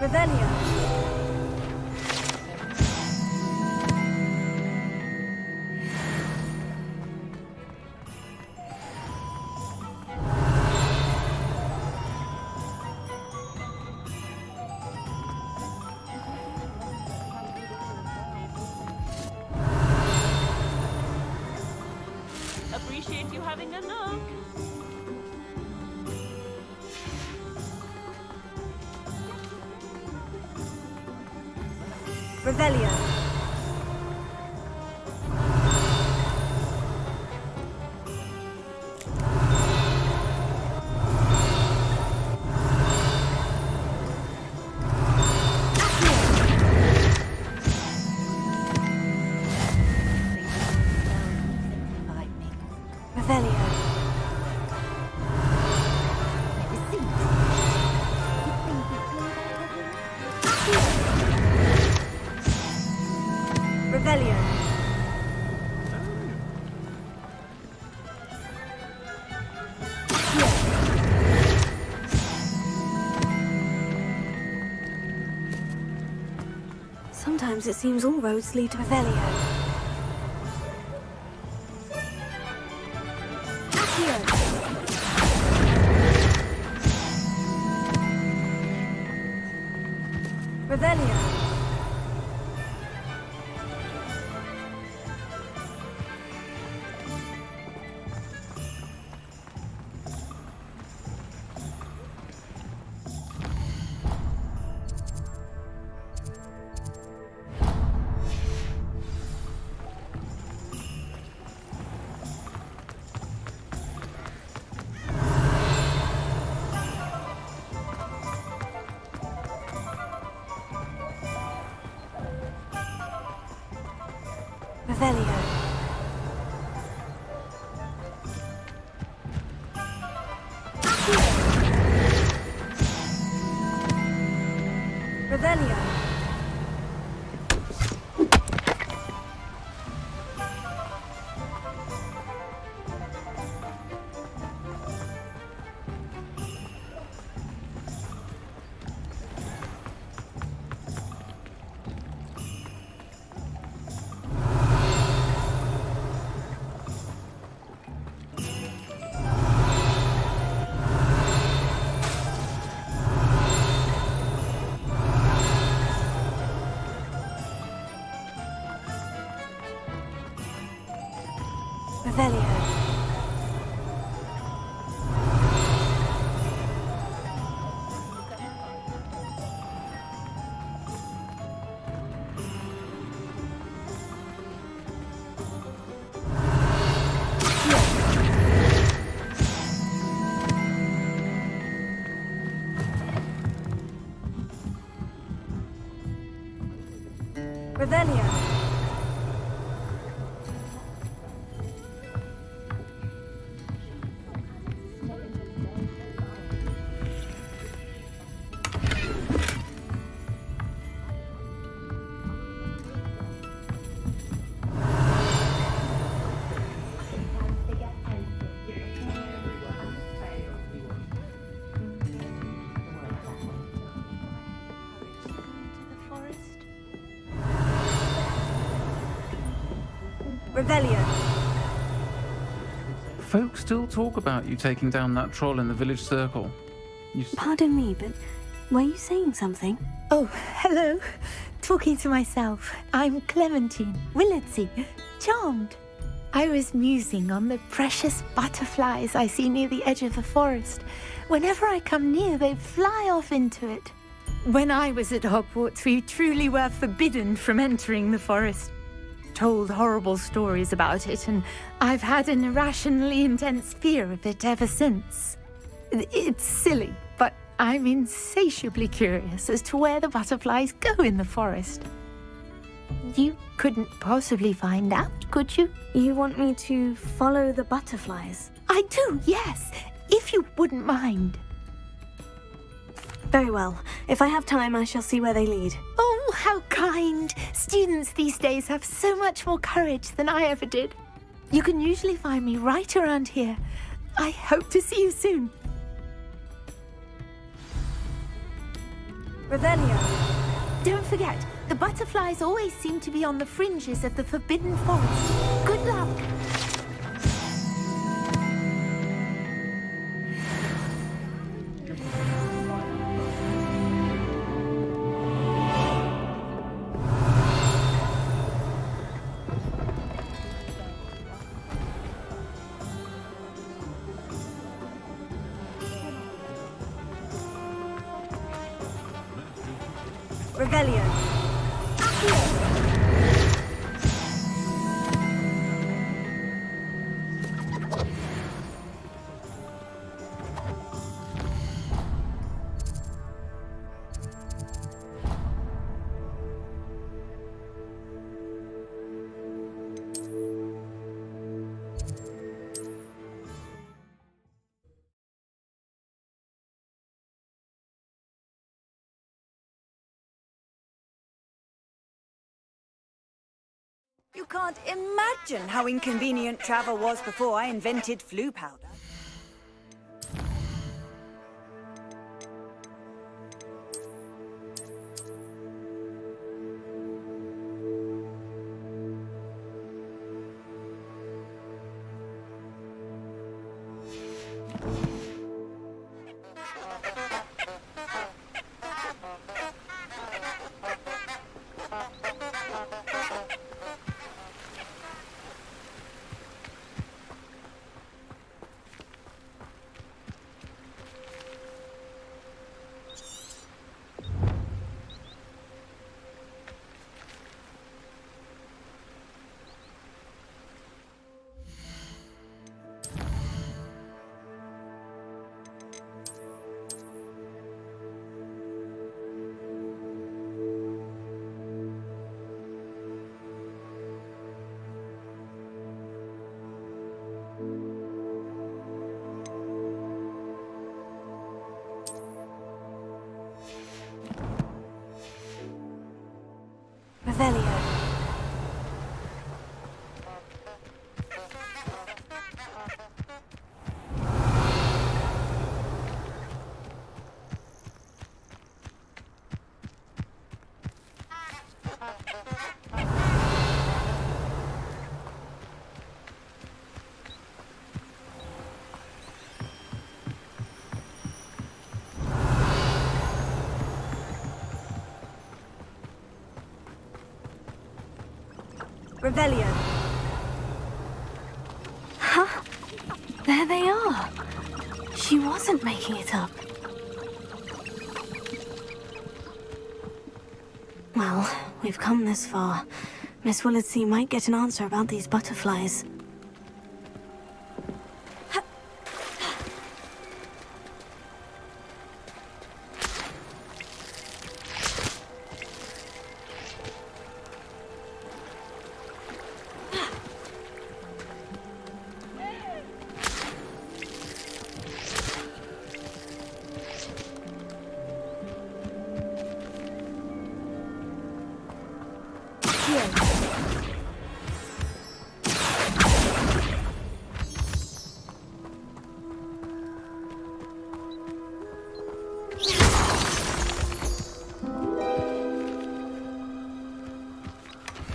Revelio. Appreciate you having a look. Revelio. Revelio. Revelio. Sometimes it seems all roads lead to Revelio. Revelio. Revelio. Revelio. Revelio. Revelio. Revelio. Folks still talk about you taking down that troll in the village circle. Pardon me, but were you saying something? Oh, hello. Talking to myself. I'm Clementine, Willardsey, charmed. I was musing on the precious butterflies I see near the edge of the forest. Whenever I come near, they fly off into it. When I was at Hogwarts, we truly were forbidden from entering the forest. Told horrible stories about it, and I've had an irrationally intense fear of it ever since. It's silly, but I'm insatiably curious as to where the butterflies go in the forest. You couldn't possibly find out, could you? You want me to follow the butterflies? I do, yes, if you wouldn't mind. Very well. If I have time, I shall see where they lead. Oh, how kind! Students these days have so much more courage than I ever did. You can usually find me right around here. I hope to see you soon. Revelio. Don't forget, the butterflies always seem to be on the fringes of the Forbidden Forest. Good luck! Revelio. You can't imagine how inconvenient travel was before I invented flu powder. Revelio. Revelio. Huh? There they are. She wasn't making it up. Well, we've come this far. Miss Willardsey might get an answer about these butterflies.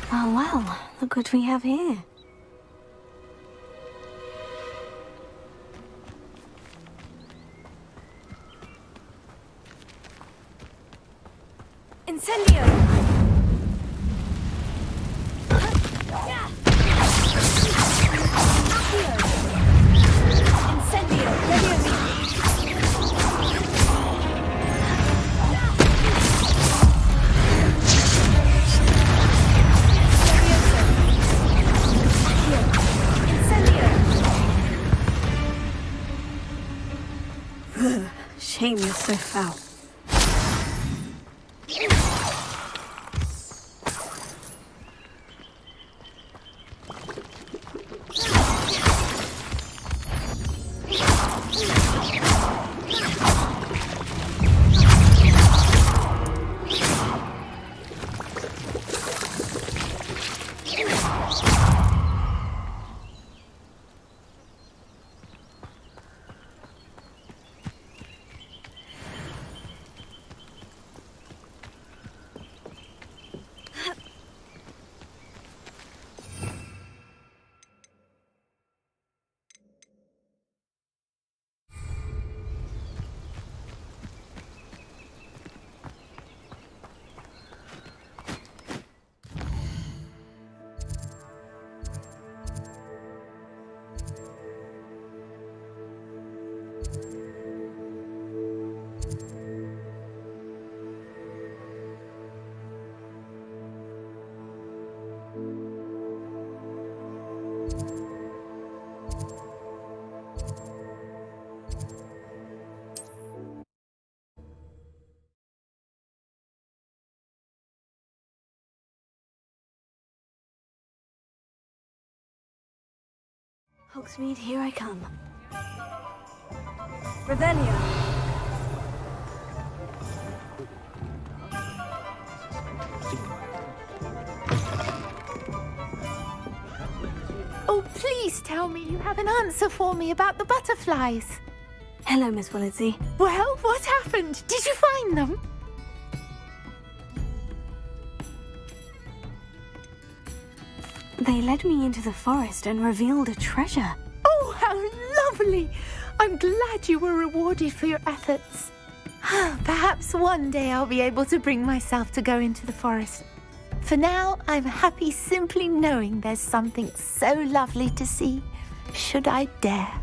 Oh well, look what we have here. Incendio! Incendio! Shame you're so foul. Hogsmeade, here I come. Revelio. Oh, please tell me you have an answer for me about the butterflies. Hello, Miss Willardsey. Well, what happened? Did you find them? They led me into the forest and revealed a treasure. Oh, how lovely! I'm glad you were rewarded for your efforts. Perhaps one day I'll be able to bring myself to go into the forest. For now, I'm happy simply knowing there's something so lovely to see, should I dare.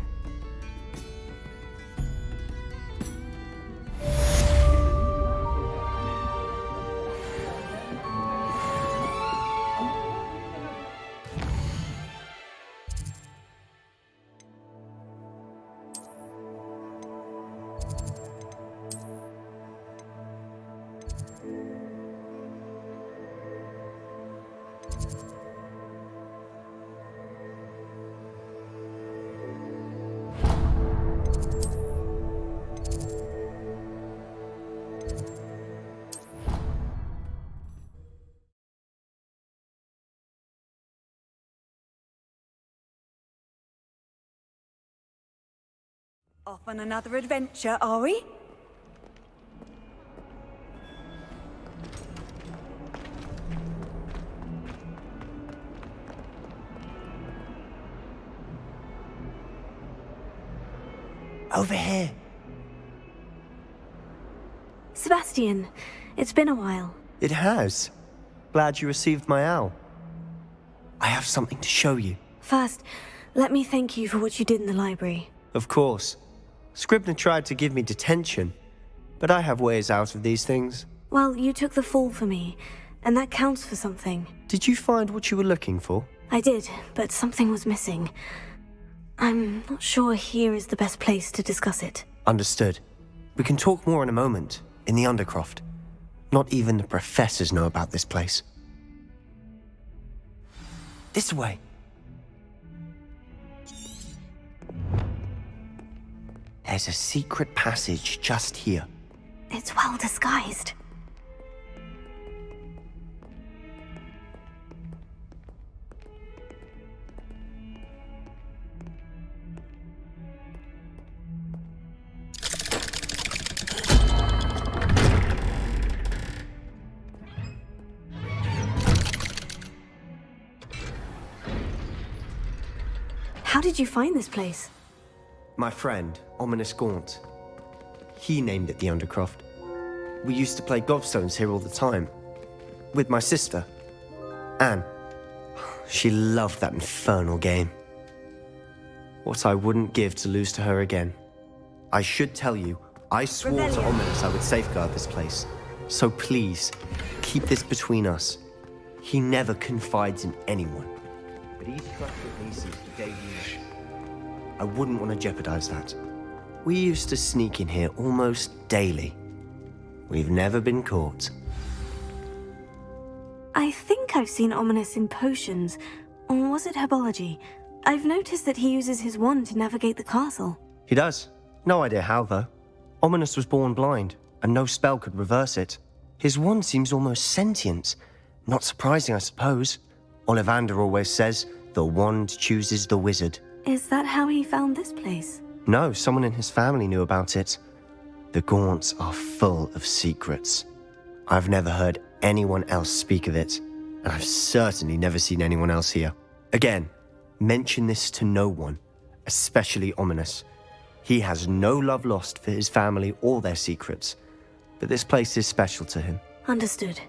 Off on another adventure, are we? Over here. Sebastian, it's been a while. It has. Glad you received my owl. I have something to show you. First, let me thank you for what you did in the library. Of course. Scribner tried to give me detention, but I have ways out of these things. Well, you took the fall for me, and that counts for something. Did you find what you were looking for? I did, but something was missing. I'm not sure here is the best place to discuss it. Understood. We can talk more in a moment, in the Undercroft. Not even the professors know about this place. This way. There's a secret passage just here. It's well disguised. How did you find this place? My friend, Ominous Gaunt. He named it the Undercroft. We used to play gobstones here all the time. With my sister, Anne. She loved that infernal game. What I wouldn't give to lose to her again. I should tell you, I swore to Ominous I would safeguard this place. So please, keep this between us. He never confides in anyone. But he's trusted me since the day we met. I wouldn't want to jeopardize that. We used to sneak in here almost daily. We've never been caught. I think I've seen Ominous in potions. Or was it herbology? I've noticed that he uses his wand to navigate the castle. He does. No idea how, though. Ominous was born blind, and no spell could reverse it. His wand seems almost sentient. Not surprising, I suppose. Ollivander always says, the wand chooses the wizard. Is that how he found this place? No, someone in his family knew about it. The Gaunts are full of secrets. I've never heard anyone else speak of it, and I've certainly never seen anyone else here. Again, mention this to no one, especially Ominous. He has no love lost for his family or their secrets, but this place is special to him. Understood.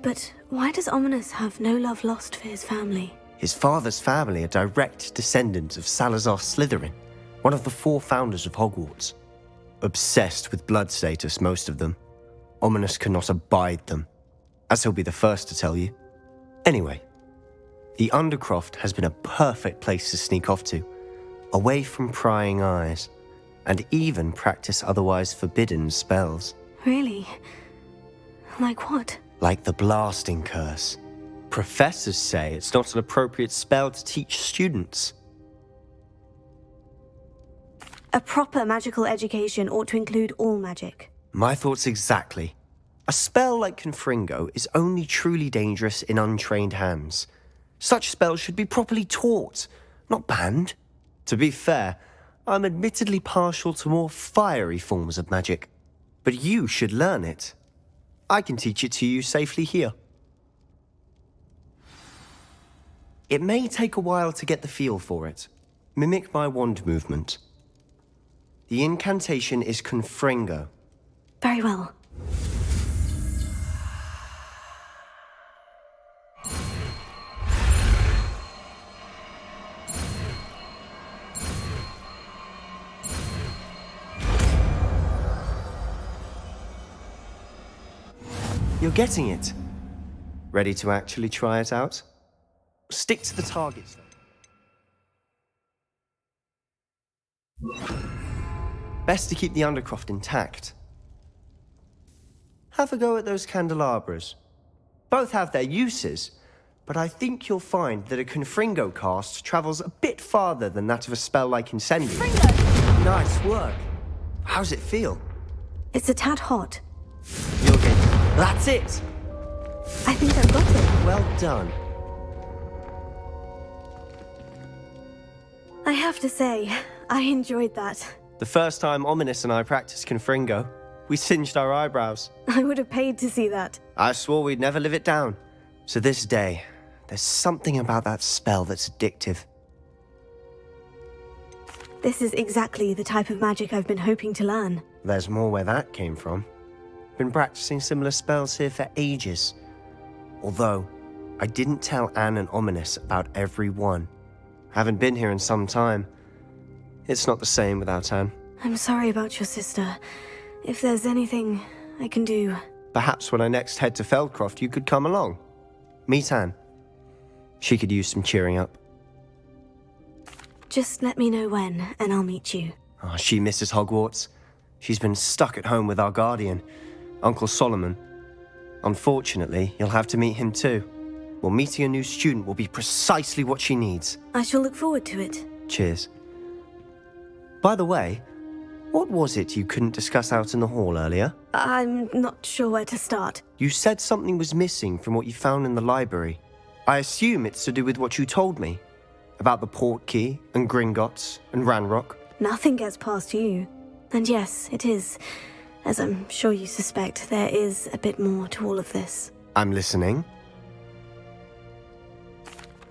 But why does Ominous have no love lost for his family? His father's family are direct descendants of Salazar Slytherin, one of the 4 founders of Hogwarts. Obsessed with blood status, most of them. Ominous cannot abide them, as he'll be the first to tell you. Anyway, the Undercroft has been a perfect place to sneak off to, away from prying eyes, and even practice otherwise forbidden spells. Really? Like what? Like the blasting curse. Professors say it's not an appropriate spell to teach students. A proper magical education ought to include all magic. My thoughts exactly. A spell like Confringo is only truly dangerous in untrained hands. Such spells should be properly taught, not banned. To be fair, I'm admittedly partial to more fiery forms of magic. But you should learn it. I can teach it to you safely here. It may take a while to get the feel for it. Mimic my wand movement. The incantation is Confringo. Very well. You're getting it. Ready to actually try it out? Stick to the targets, though. Best to keep the Undercroft intact. Have a go at those candelabras. Both have their uses, but I think you'll find that a Confringo cast travels a bit farther than that of a spell like Incendio. Nice work. How's it feel? It's a tad hot. You'll get it. That's it! I think I've got it. Well done. I have to say, I enjoyed that. The first time Ominous and I practiced Confringo, we singed our eyebrows. I would have paid to see that. I swore we'd never live it down. So this day, there's something about that spell that's addictive. This is exactly the type of magic I've been hoping to learn. There's more where that came from. Been practicing similar spells here for ages. Although, I didn't tell Anne and Ominous about every one. Haven't been here in some time. It's not the same without Anne. I'm sorry about your sister. If there's anything I can do... Perhaps when I next head to Feldcroft, you could come along. Meet Anne. She could use some cheering up. Just let me know when, and I'll meet you. Oh, she misses Hogwarts. She's been stuck at home with our guardian, Uncle Solomon. Unfortunately, you'll have to meet him too. Well, meeting a new student will be precisely what she needs. I shall look forward to it. Cheers. By the way, what was it you couldn't discuss out in the hall earlier? I'm not sure where to start. You said something was missing from what you found in the library. I assume it's to do with what you told me. About the Portkey, and Gringotts, and Ranrock. Nothing gets past you. And yes, it is. As I'm sure you suspect, there is a bit more to all of this. I'm listening.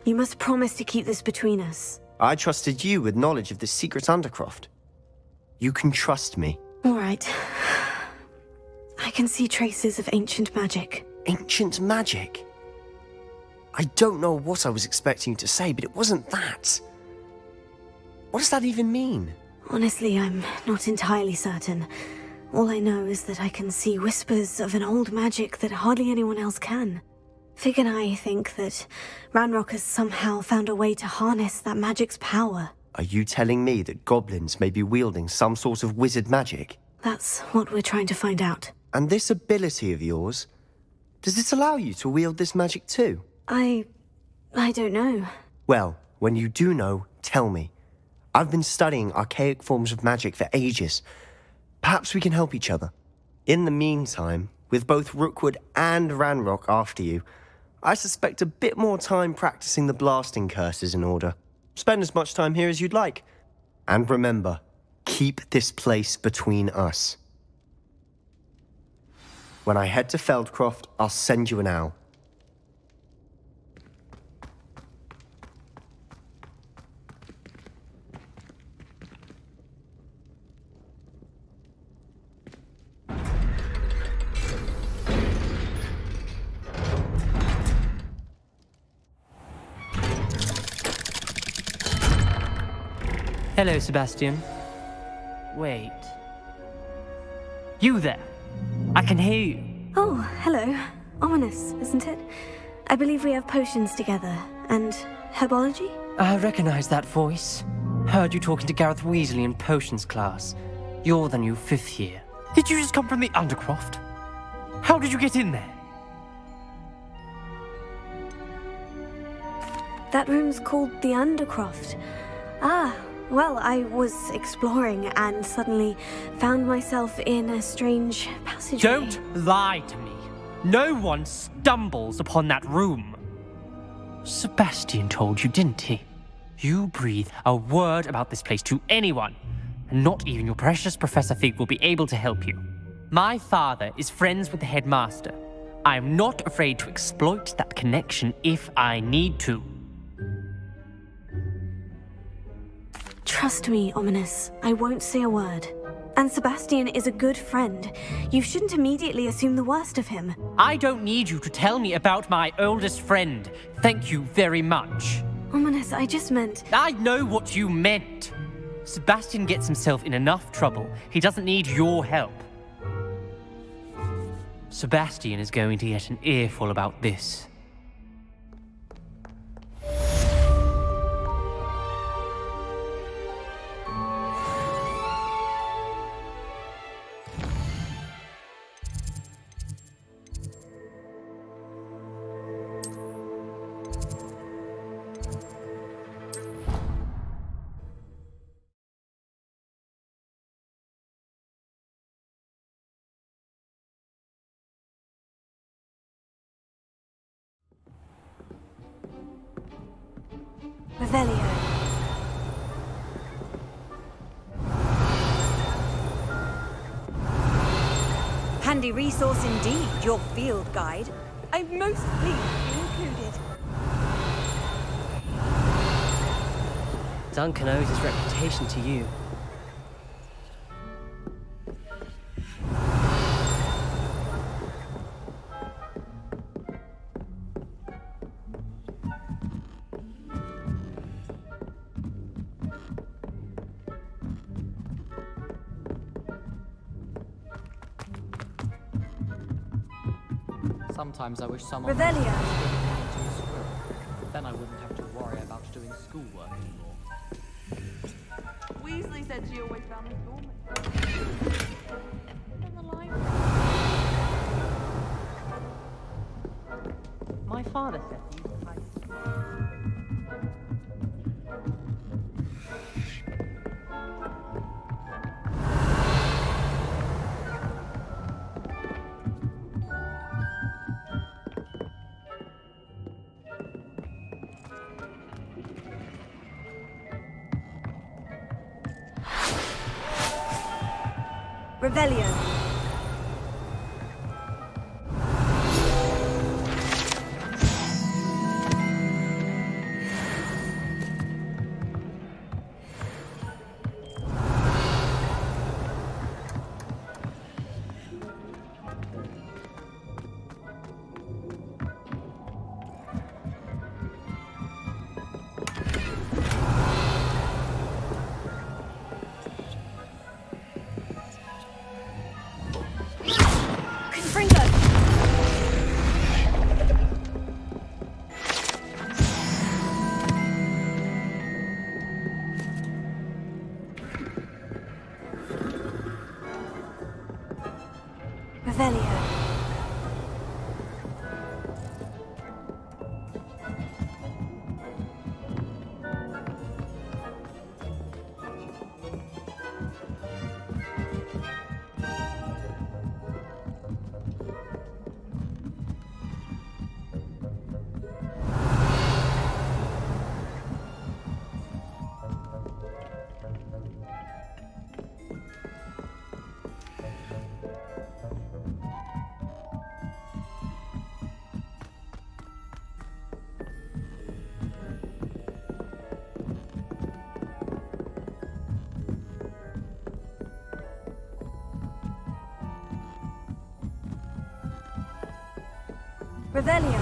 You must promise to keep this between us. I trusted you with knowledge of the secret Undercroft. You can trust me. All right. I can see traces of ancient magic. Ancient magic? I don't know what I was expecting you to say, but it wasn't that. What does that even mean? Honestly, I'm not entirely certain. All I know is that I can see whispers of an old magic that hardly anyone else can. Fig and I think that Ranrock has somehow found a way to harness that magic's power. Are you telling me that goblins may be wielding some sort of wizard magic? That's what we're trying to find out. And this ability of yours, does it allow you to wield this magic too? I don't know. Well, when you do know, tell me. I've been studying archaic forms of magic for ages. Perhaps we can help each other. In the meantime, with both Rookwood and Ranrock after you, I suspect a bit more time practicing the blasting curse is in order. Spend as much time here as you'd like. And remember, keep this place between us. When I head to Feldcroft, I'll send you an owl. Hello, Sebastian. Wait. You there? I can hear you. Oh, hello. Ominous, isn't it? I believe we have potions together. And herbology? I recognize that voice. Heard you talking to Gareth Weasley in potions class. You're the new 5th year. Did you just come from the Undercroft? How did you get in there? That room's called the Undercroft. Ah, well, I was exploring and suddenly found myself in a strange passageway. Don't lie to me. No one stumbles upon that room. Sebastian told you, didn't he? You breathe a word about this place to anyone, and not even your precious Professor Fig will be able to help you. My father is friends with the headmaster. I am not afraid to exploit that connection if I need to. Trust me, Ominous. I won't say a word. And Sebastian is a good friend. You shouldn't immediately assume the worst of him. I don't need you to tell me about my oldest friend. Thank you very much. Ominous, I just meant... I know what you meant. Sebastian gets himself in enough trouble. He doesn't need your help. Sebastian is going to get an earful about this. Revelio. Handy resource indeed, your field guide. I'm most pleased to be included. Duncan owes his reputation to you. Sometimes I wish someone Revelio. Then I wouldn't have to worry about doing schoolwork anymore. Weasley said she always found this dormant. In the library. My father said he used to hide Revelio. Revelio. Revelio.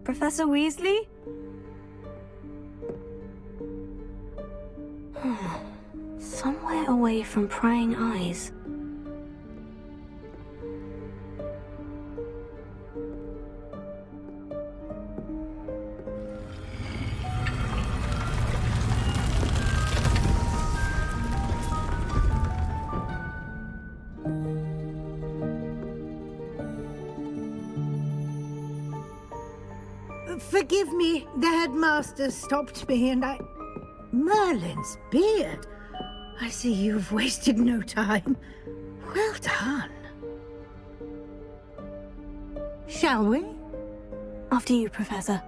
Professor Weasley? Somewhere away from prying eyes. Forgive me, the headmaster stopped me and I... Merlin's beard. I see you've wasted no time. Well done. Shall we? After you, Professor.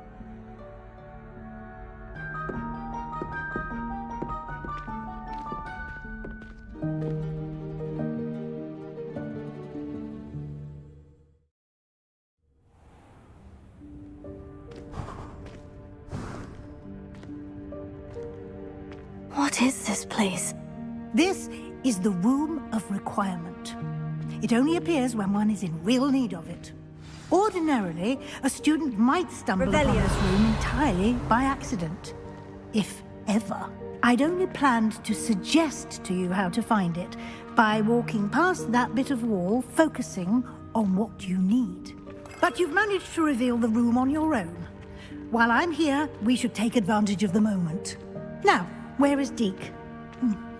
What is this place? This is the Room of Requirement. It only appears when one is in real need of it. Ordinarily, a student might stumble upon this room entirely by accident. If ever. I'd only planned to suggest to you how to find it by walking past that bit of wall, focusing on what you need. But you've managed to reveal the room on your own. While I'm here, we should take advantage of the moment. Now, where is Deke?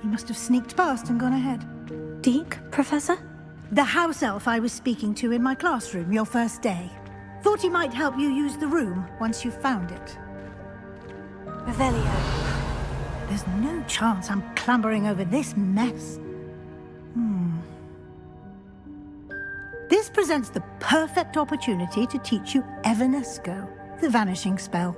He must have sneaked past and gone ahead. Deke, Professor? The house elf I was speaking to in my classroom your first day. Thought he might help you use the room once you've found it. Revelio. There's no chance I'm clambering over this mess. This presents the perfect opportunity to teach you Evanesco, the vanishing spell.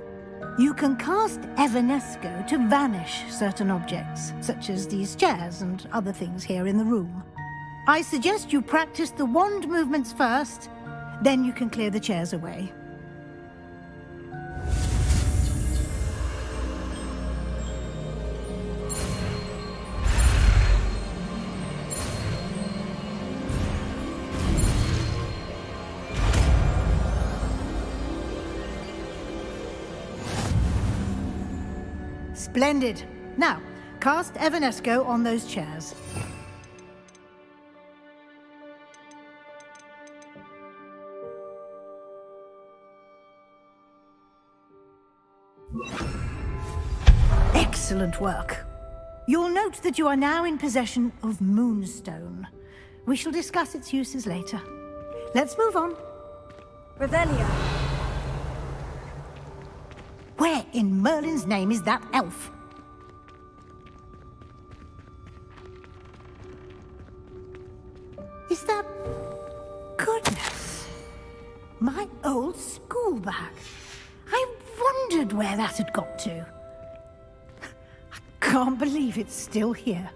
You can cast Evanesco to vanish certain objects, such as these chairs and other things here in the room. I suggest you practice the wand movements first, then you can clear the chairs away. Splendid. Now, cast Evanesco on those chairs. Excellent work. You'll note that you are now in possession of Moonstone. We shall discuss its uses later. Let's move on. Revelio. Where in Merlin's name is that elf? Is that... Goodness. My old school bag. I wondered where that had got to. I can't believe it's still here.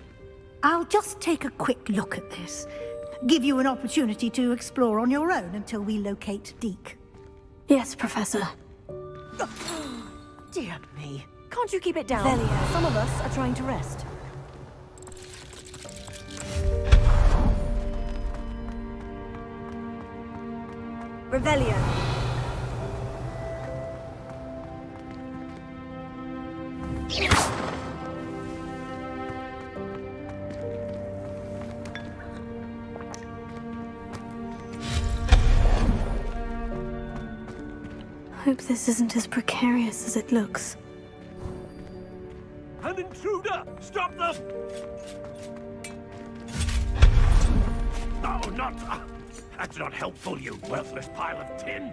I'll just take a quick look at this. Give you an opportunity to explore on your own until we locate Deke. Yes, Professor. Dear me. Can't you keep it down? Revelio. Some of us are trying to rest. Revelio. Hope this isn't as precarious as it looks. An intruder! Stop them! No, not... that's not helpful, you worthless pile of tin!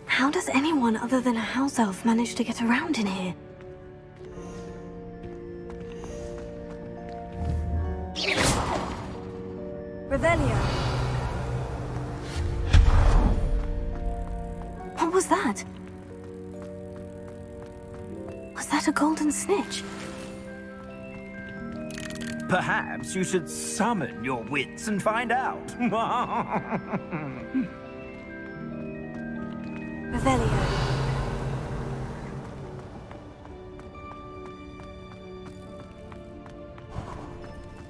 How does anyone other than a house elf manage to get around in here? Revelio. What was that? Was that a golden snitch? Perhaps you should summon your wits and find out. Revelio.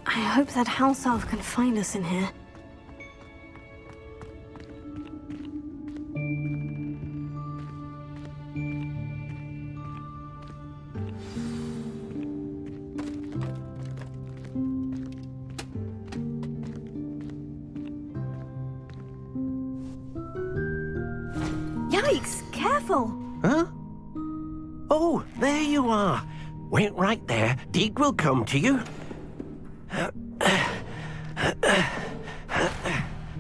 I hope that house elf can find us in here. Yikes! Careful! Huh? Oh, there you are. Wait right there. Deke will come to you.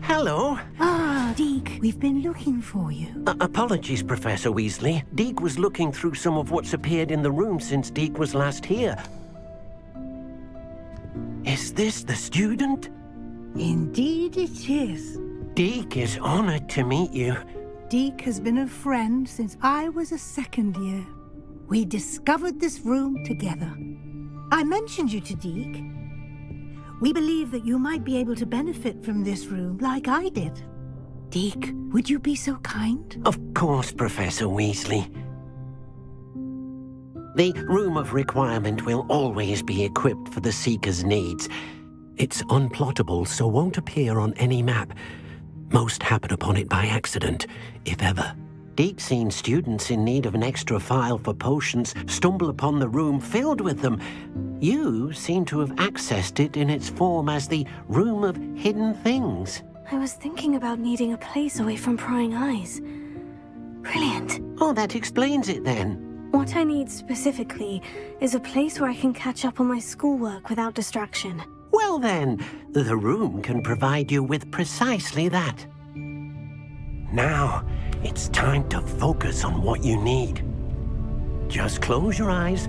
Hello. Ah, Deke, we've been looking for you. Apologies, Professor Weasley. Deke was looking through some of what's appeared in the room since Deke was last here. Is this the student? Indeed it is. Deke is honored to meet you. Deke has been a friend since I was a second year. We discovered this room together. I mentioned you to Deke. We believe that you might be able to benefit from this room like I did. Deke, would you be so kind? Of course, Professor Weasley. The Room of Requirement will always be equipped for the Seeker's needs. It's unplottable, so won't appear on any map. Most happen upon it by accident, if ever. Deep-seen students in need of an extra file for potions stumble upon the room filled with them. You seem to have accessed it in its form as the Room of Hidden Things. I was thinking about needing a place away from prying eyes. Brilliant. Oh, that explains it then. What I need specifically is a place where I can catch up on my schoolwork without distraction. Well then, the room can provide you with precisely that. Now, it's time to focus on what you need. Just close your eyes.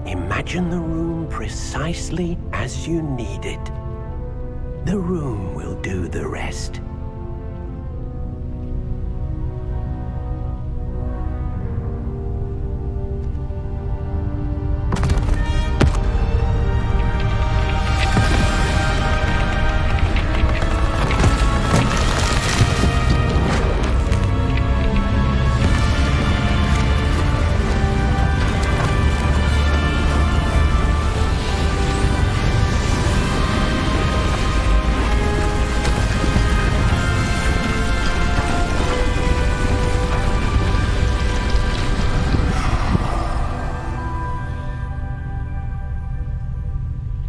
Imagine the room precisely as you need it. The room will do the rest.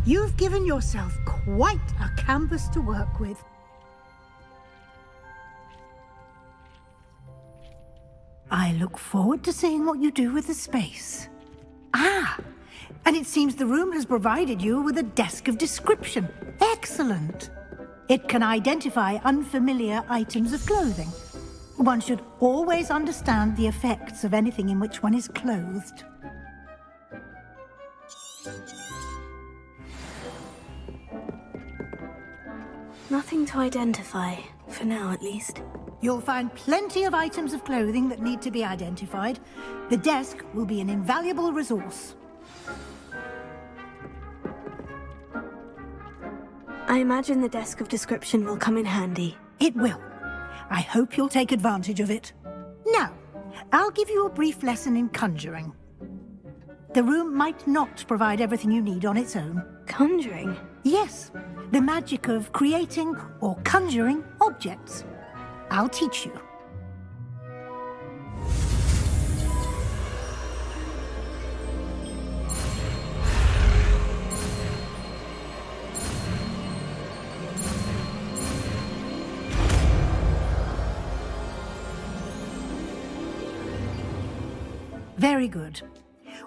You've given yourself quite a canvas to work with. I look forward to seeing what you do with the space. Ah, and it seems the room has provided you with a desk of description. Excellent. It can identify unfamiliar items of clothing. One should always understand the effects of anything in which one is clothed. Nothing to identify, for now at least. You'll find plenty of items of clothing that need to be identified. The desk will be an invaluable resource. I imagine the desk of description will come in handy. It will. I hope you'll take advantage of it. Now, I'll give you a brief lesson in conjuring. The room might not provide everything you need on its own. Conjuring? Yes, the magic of creating or conjuring objects. I'll teach you. Very good.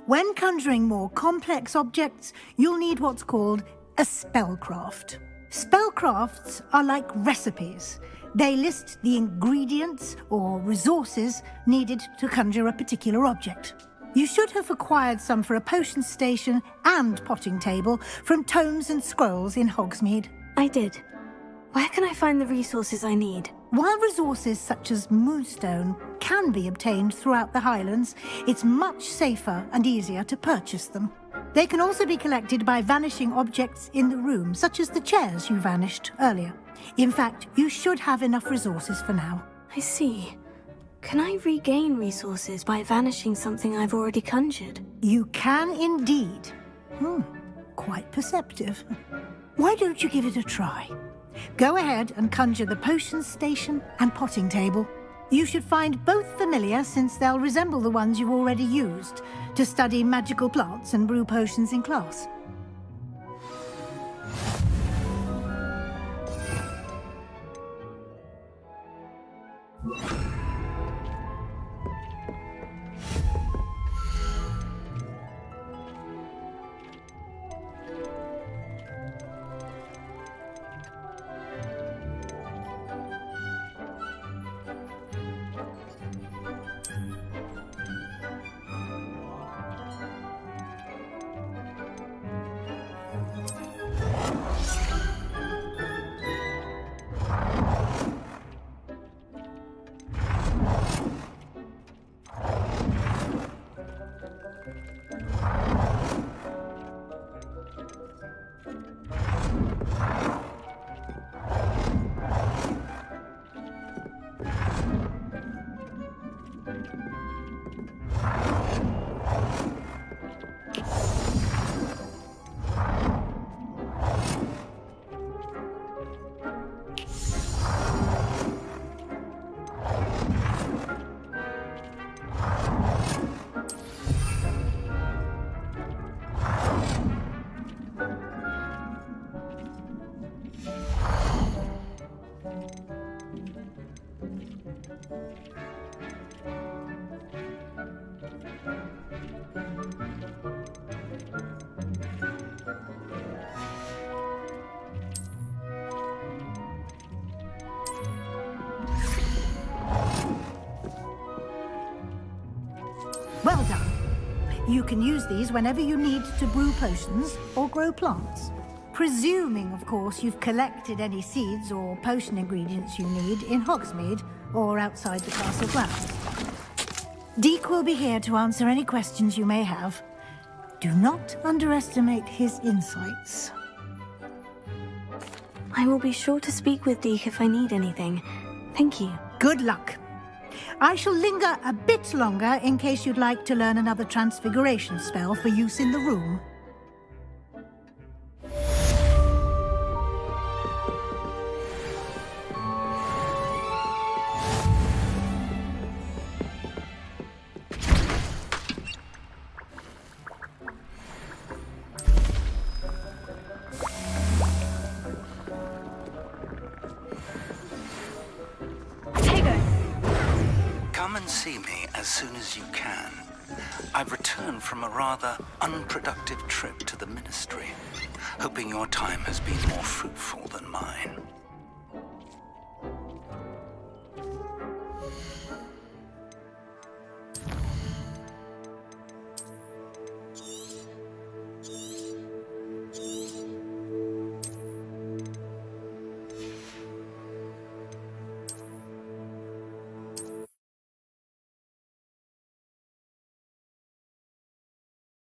When conjuring more complex objects, you'll need what's called a spellcraft. Spellcrafts are like recipes. They list the ingredients or resources needed to conjure a particular object. You should have acquired some for a potion station and potting table from tomes and scrolls in Hogsmeade. I did. Where can I find the resources I need? While resources such as moonstone can be obtained throughout the Highlands, it's much safer and easier to purchase them. They can also be collected by vanishing objects in the room, such as the chairs you vanished earlier. In fact, you should have enough resources for now. I see. Can I regain resources by vanishing something I've already conjured? You can indeed. Quite perceptive. Why don't you give it a try? Go ahead and conjure the potion station and potting table. You should find both familiar, since they'll resemble the ones you've already used to study magical plants and brew potions in class. You can use these whenever you need to brew potions or grow plants. Presuming, of course, you've collected any seeds or potion ingredients you need in Hogsmeade or outside the castle grounds. Deke will be here to answer any questions you may have. Do not underestimate his insights. I will be sure to speak with Deke if I need anything. Thank you. Good luck. I shall linger a bit longer in case you'd like to learn another transfiguration spell for use in the room. Come and see me as soon as you can. I've returned from a rather unproductive trip to the Ministry, hoping your time has been more fruitful than mine.